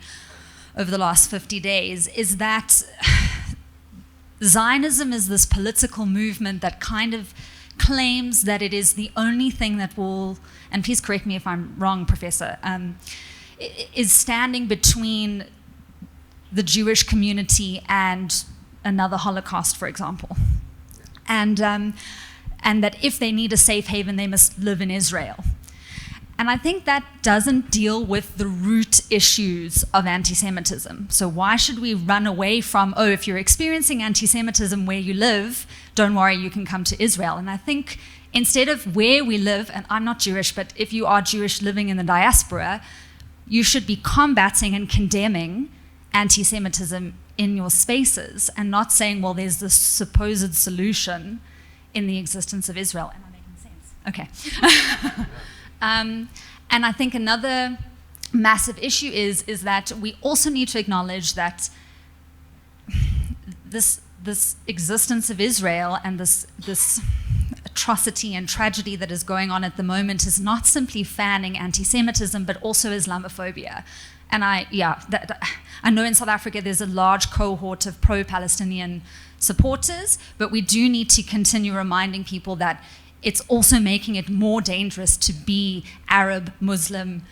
over the last 50 days is that Zionism is this political movement that kind of claims that it is the only thing that will, and please correct me if I'm wrong, Professor, is standing between the Jewish community and another Holocaust, for example. and that if they need a safe haven, they must live in Israel. And I think that doesn't deal with the root issues of anti-Semitism. So why should we run away from, oh, if you're experiencing anti-Semitism where you live, don't worry, you can come to Israel. And I think instead of where we live, and I'm not Jewish, but if you are Jewish living in the diaspora, you should be combating and condemning anti-Semitism in your spaces and not saying, well, there's this supposed solution in the existence of Israel. Am I making sense? Okay. And I think another massive issue is that we also need to acknowledge that this existence of Israel and this atrocity and tragedy that is going on at the moment is not simply fanning anti-Semitism, but also Islamophobia. And I know in South Africa there's a large cohort of pro-Palestinian supporters, but we do need to continue reminding people that it's also making it more dangerous to be Arab, Muslim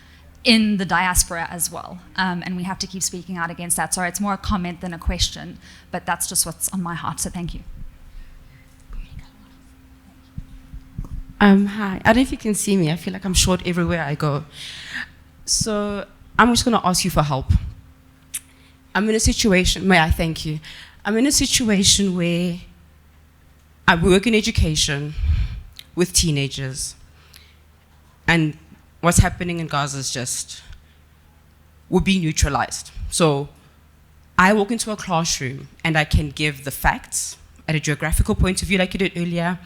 in the diaspora as well. And we have to keep speaking out against that. Sorry, it's more a comment than a question, but that's just what's on my heart, so thank you. Hi, I don't know if you can see me. I feel like I'm short everywhere I go. So I'm just going to ask you for help. I'm in a situation, may I thank you? I'm in a situation where I work in education with teenagers, and what's happening in Gaza is just, we're being neutralized. So I walk into a classroom and I can give the facts at a geographical point of view like you did earlier.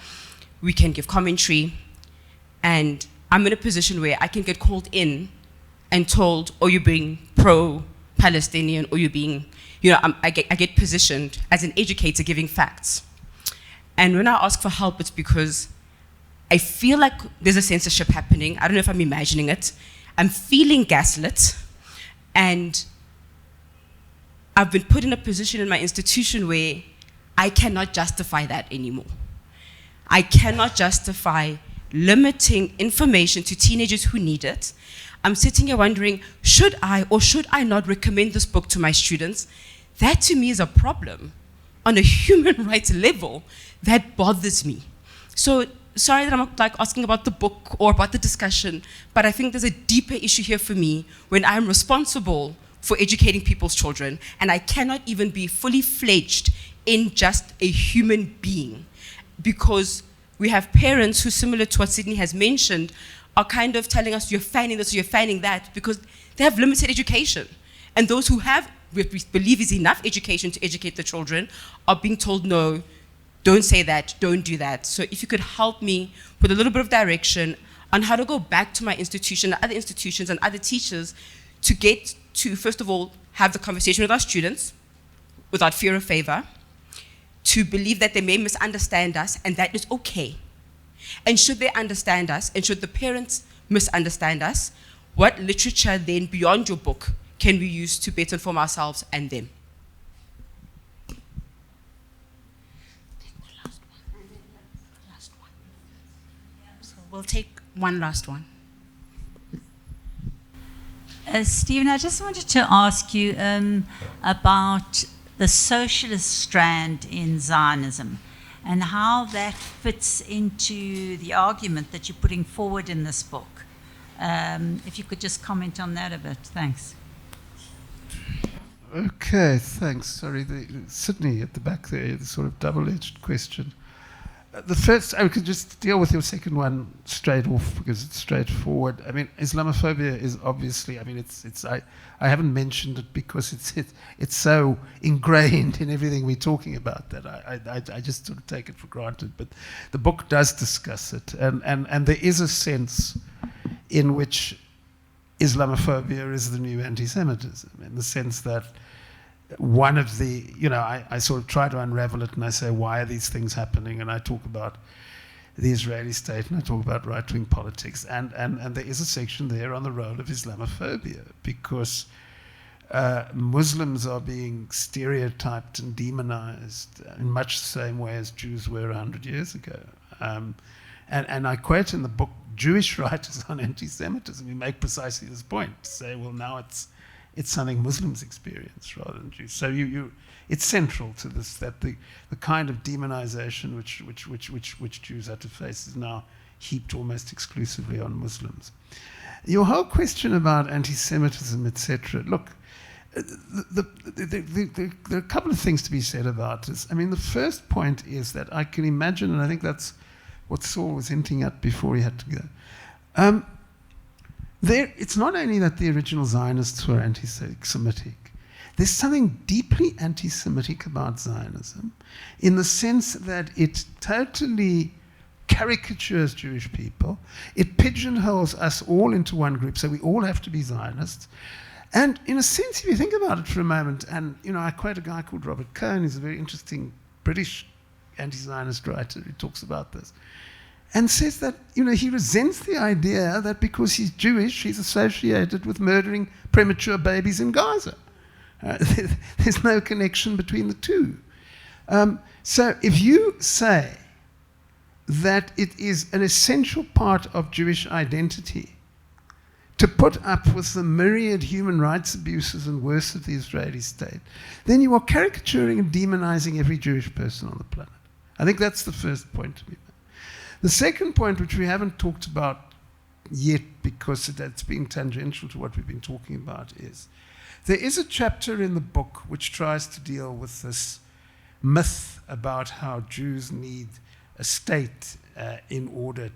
We can give commentary, and I'm in a position where I can get called in and told, oh, you're being pro-Palestinian, or you're being, I get positioned as an educator giving facts. And when I ask for help, it's because I feel like there's a censorship happening. I don't know if I'm imagining it. I'm feeling gaslit, and I've been put in a position in my institution where I cannot justify that anymore. I cannot justify limiting information to teenagers who need it. I'm sitting here wondering, should I or should I not recommend this book to my students? That to me is a problem on a human rights level that bothers me. So sorry that I'm like asking about the book or about the discussion, but I think there's a deeper issue here for me when I'm responsible for educating people's children, and I cannot even be fully fledged in just a human being, because we have parents who, similar to what Sydney has mentioned, are kind of telling us you're fanning this or you're fanning that because they have limited education. And those who have, we believe is enough education to educate the children, are being told, no, don't say that, don't do that. So if you could help me with a little bit of direction on how to go back to my institution, other institutions and other teachers to get to, first of all, have the conversation with our students without fear or favor, to believe that they may misunderstand us and that is okay. And should they understand us, and should the parents misunderstand us, what literature then beyond your book can we use to better inform ourselves and them? So we'll take one last one. Stephen, I just wanted to ask you about the socialist strand in Zionism and how that fits into the argument that you're putting forward in this book. If you could just comment on that a bit. Thanks. Okay, thanks. Sorry, Sydney at the back there, the sort of double-edged question. The first, I could just deal with your second one straight off because it's straightforward. I mean, Islamophobia is obviously, I mean, I haven't mentioned it because it's so ingrained in everything we're talking about that I just sort of take it for granted. But the book does discuss it, and there is a sense in which Islamophobia is the new anti-Semitism, in the sense that one of the, I sort of try to unravel it and I say, why are these things happening? And I talk about the Israeli state and I talk about right-wing politics. And there is a section there on the role of Islamophobia because Muslims are being stereotyped and demonized in much the same way as Jews were 100 years ago. And I quote in the book Jewish writers on anti-Semitism who make precisely this point, to say, well, now it's something Muslims experience rather than Jews. So it's central to this, that the kind of demonization which Jews had to face is now heaped almost exclusively on Muslims. Your whole question about anti-Semitism, etc. Look, there are a couple of things to be said about this. I mean, the first point is that I can imagine, and I think that's what Saul was hinting at before he had to go. It's not only that the original Zionists were anti-Semitic. There's something deeply anti-Semitic about Zionism in the sense that it totally caricatures Jewish people. It pigeonholes us all into one group, so we all have to be Zionists. And in a sense, if you think about it for a moment, and I quote a guy called Robert Cohen, who's a very interesting British anti-Zionist writer who talks about this, and says that he resents the idea that because he's Jewish, he's associated with murdering premature babies in Gaza. There's no connection between the two. So if you say that it is an essential part of Jewish identity to put up with the myriad human rights abuses and worse of the Israeli state, then you are caricaturing and demonizing every Jewish person on the planet. I think that's the first point to be made. The second point, which we haven't talked about yet because it's being tangential to what we've been talking about, is there is a chapter in the book which tries to deal with this myth about how Jews need a state in order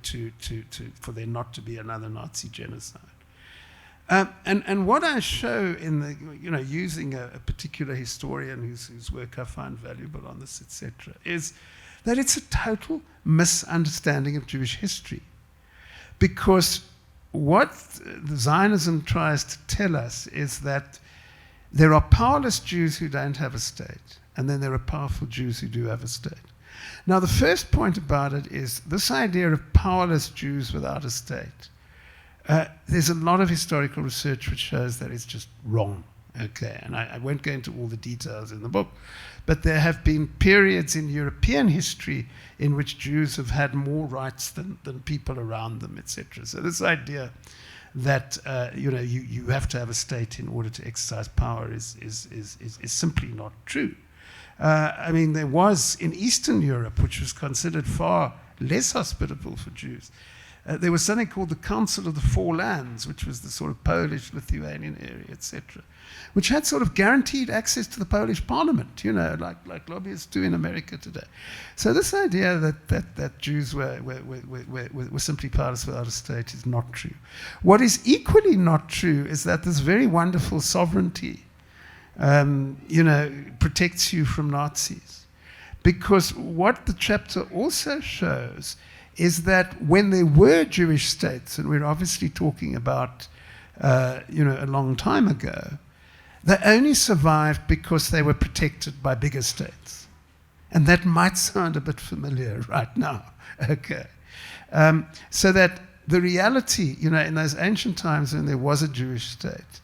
for there not to be another Nazi genocide. And what I show in the, using a particular historian whose work I find valuable on this, etc., is that it's a total misunderstanding of Jewish history. Because what the Zionism tries to tell us is that there are powerless Jews who don't have a state, and then there are powerful Jews who do have a state. Now, the first point about it is this idea of powerless Jews without a state. There's a lot of historical research which shows that it's just wrong. Okay, and I won't go into all the details in the book, but there have been periods in European history in which Jews have had more rights than people around them, etc. So this idea that you have to have a state in order to exercise power is simply not true. I mean, there was in Eastern Europe, which was considered far less hospitable for Jews, there was something called the Council of the Four Lands, which was the sort of Polish, Lithuanian area, etc., which had sort of guaranteed access to the Polish parliament, like lobbyists do in America today. So this idea that Jews were simply powerless without a state is not true. What is equally not true is that this very wonderful sovereignty protects you from Nazis. Because what the chapter also shows is that when there were Jewish states, and we're obviously talking about a long time ago, they only survived because they were protected by bigger states. And that might sound a bit familiar right now. Okay. So that the reality, in those ancient times when there was a Jewish state,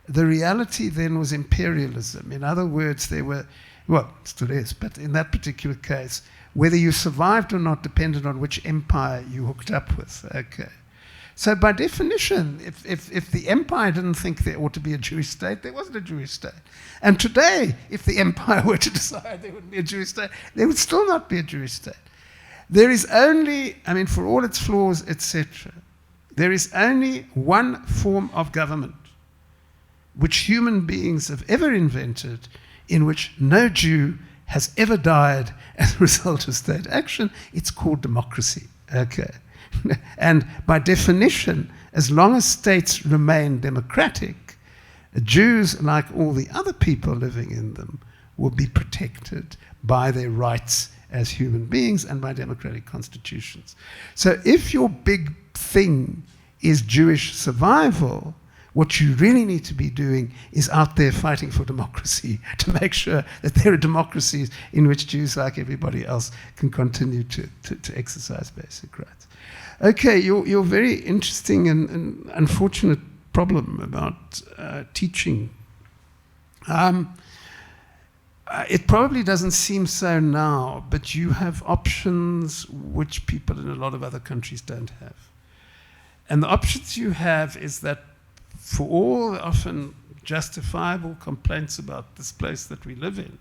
the reality then was imperialism. In other words, there were, well, still is, but in that particular case, whether you survived or not depended on which empire you hooked up with. Okay. So by definition, if the empire didn't think there ought to be a Jewish state, there wasn't a Jewish state. And today, if the empire were to decide there wouldn't be a Jewish state, there would still not be a Jewish state. There is only, for all its flaws, etc., there is only one form of government which human beings have ever invented in which no Jew has ever died as a result of state action. It's called democracy. Okay. And by definition, as long as states remain democratic, Jews, like all the other people living in them, will be protected by their rights as human beings and by democratic constitutions. So if your big thing is Jewish survival, what you really need to be doing is out there fighting for democracy to make sure that there are democracies in which Jews, like everybody else, can continue to exercise basic rights. Okay, your very interesting and unfortunate problem about teaching. It probably doesn't seem so now, but you have options which people in a lot of other countries don't have. And the options you have is that for all the often justifiable complaints about this place that we live in,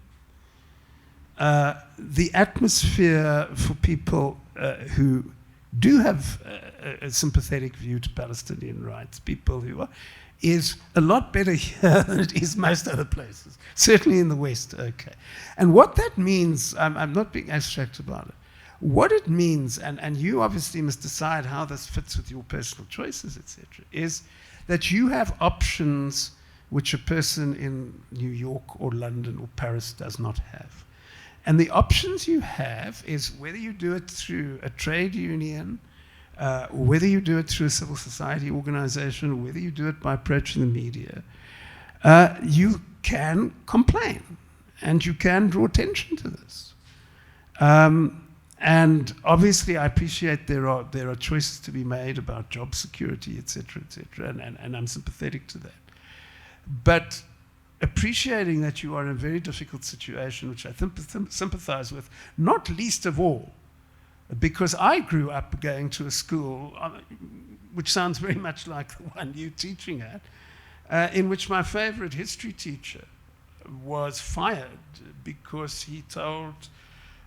the atmosphere for people who do have a sympathetic view to Palestinian rights, people who are, is a lot better here than it is most other places, certainly in the West, okay. And what that means, I'm not being abstract about it, what it means, and you obviously must decide how this fits with your personal choices, etc., is that you have options which a person in New York or London or Paris does not have. And the options you have is whether you do it through a trade union, or whether you do it through a civil society organization, or whether you do it by approaching the media, you can complain and you can draw attention to this. And obviously, I appreciate there are choices to be made about job security, etc., and I'm sympathetic to that. But appreciating that you are in a very difficult situation, which I sympathize with, not least of all, because I grew up going to a school, which sounds very much like the one you're teaching at, in which my favorite history teacher was fired because he told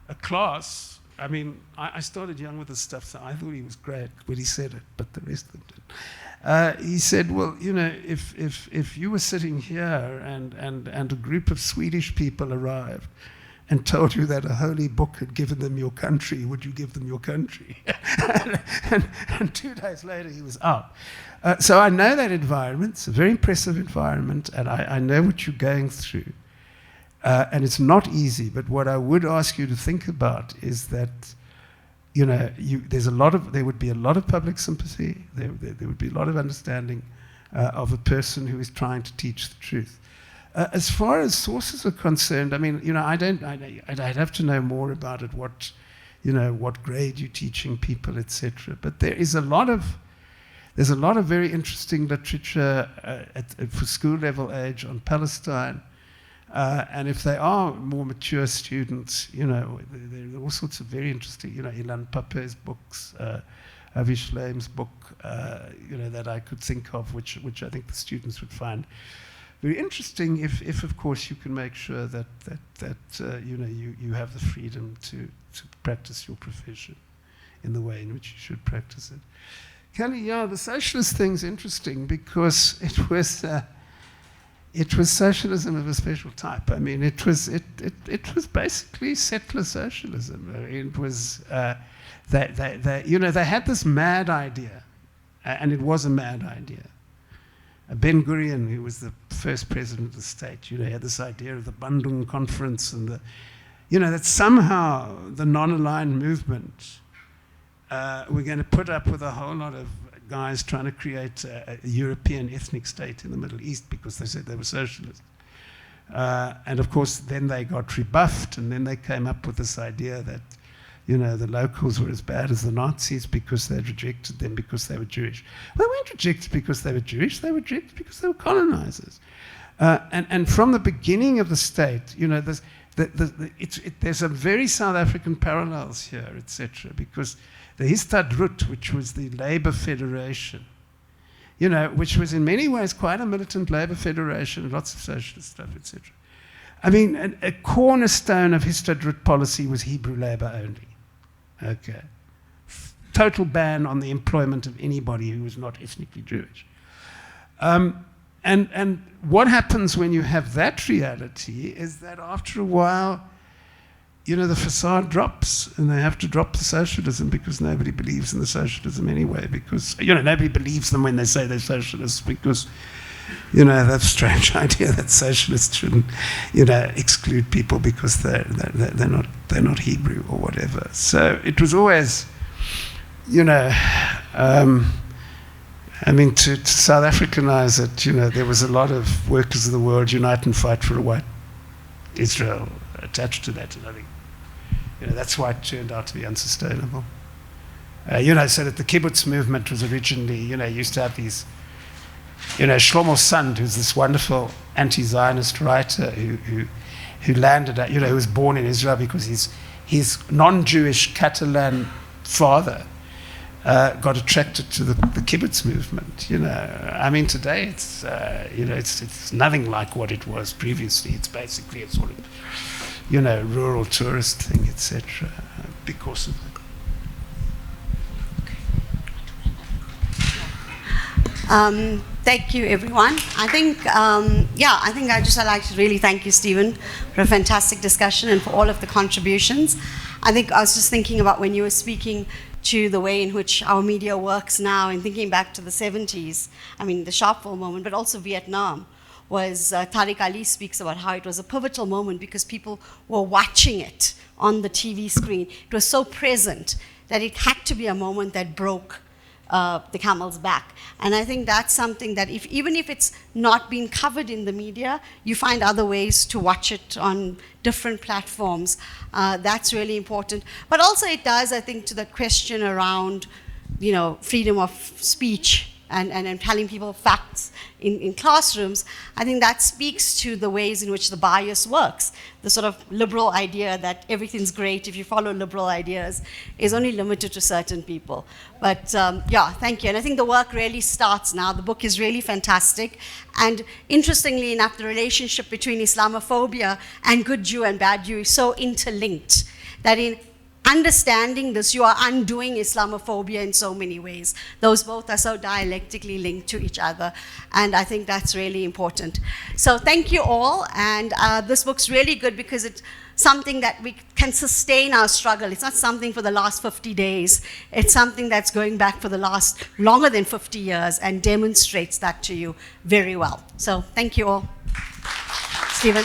a class, I mean, I started young with this stuff, so I thought he was great when he said it, but the rest of them didn't. He said, well, you know, if you were sitting here and a group of Swedish people arrived and told you that a holy book had given them your country, would you give them your country? and 2 days later, he was out. So I know that environment. It's a very impressive environment, and I know what you're going through. And it's not easy, but what I would ask you to think about is that, you know, there would be a lot of public sympathy, there would be a lot of understanding of a person who is trying to teach the truth. As far as sources are concerned, I mean, you know, I'd have to know more about it, what grade you're teaching people, etc. But there's a lot of very interesting literature for school level age on Palestine. And if they are more mature students, you know, there are all sorts of very interesting, you know, Ilan Pape's books, Avi Shleim's book, you know, that I could think of, which I think the students would find very interesting if of course, you can make sure that you know, you have the freedom to practice your profession in the way in which you should practice it. Kelly, yeah, the socialist thing's interesting because it was socialism of a special type. I mean, it was basically settler socialism. I mean, it was they had this mad idea, and it was a mad idea. Ben Gurion, who was the first president of the state, you know, had this idea of the Bandung Conference and that somehow the non-aligned movement were going to put up with a whole lot of guys trying to create a European ethnic state in the Middle East because they said they were socialist. And of course, then they got rebuffed, and then they came up with this idea that, you know, the locals were as bad as the Nazis because they'd rejected them because they were Jewish. Well, they weren't rejected because they were Jewish, they were rejected because they were colonizers. And from the beginning of the state, you know, there's a very South African parallels here, etc., because the Histadrut, which was the labor federation, you know, which was in many ways quite a militant labor federation, lots of socialist stuff, etc. I mean, a cornerstone of Histadrut policy was Hebrew labor only. Okay. Total ban on the employment of anybody who was not ethnically Jewish. And what happens when you have that reality is that after a while, you know, the facade drops, and they have to drop the socialism because nobody believes in the socialism anyway, because, you know, nobody believes them when they say they're socialists because, you know, that strange idea that socialists shouldn't, you know, exclude people because they're not Hebrew or whatever. So it was always, you know, I mean, to South Africanize it, you know, there was a lot of workers of the world unite and fight for a white Israel attached to that, and I think, you know, that's why it turned out to be unsustainable. You know, so that the kibbutz movement was originally, you know, used to have these, you know, Shlomo Sand, who's this wonderful anti-Zionist writer who landed at, you know, who was born in Israel because his non-Jewish Catalan father got attracted to the kibbutz movement. You know, I mean, today it's it's nothing like what it was previously. It's basically a sort of rural tourist thing, etc. Because of it. Thank you, everyone. I think I'd like to really thank you, Stephen, for a fantastic discussion and for all of the contributions. I think I was just thinking about when you were speaking to the way in which our media works now, and thinking back to the 70s, I mean, the Sharpeville moment, but also Vietnam, was Tariq Ali speaks about how it was a pivotal moment because people were watching it on the TV screen. It was so present that it had to be a moment that broke the camel's back. And I think that's something that even if it's not been covered in the media, you find other ways to watch it on different platforms. That's really important. But also it does, I think, to the question around, freedom of speech and telling people facts in classrooms. I think that speaks to the ways in which the bias works. The sort of liberal idea that everything's great if you follow liberal ideas is only limited to certain people. But thank you. And I think the work really starts now. The book is really fantastic. And interestingly enough, the relationship between Islamophobia and good Jew and bad Jew is so interlinked that in understanding this, you are undoing Islamophobia in so many ways. Those both are so dialectically linked to each other, and I think that's really important. So thank you all, and this book's really good because it's something that we can sustain our struggle. It's not something for the last 50 days. It's something that's going back for the last longer than 50 years and demonstrates that to you very well. So thank you all. Stephen.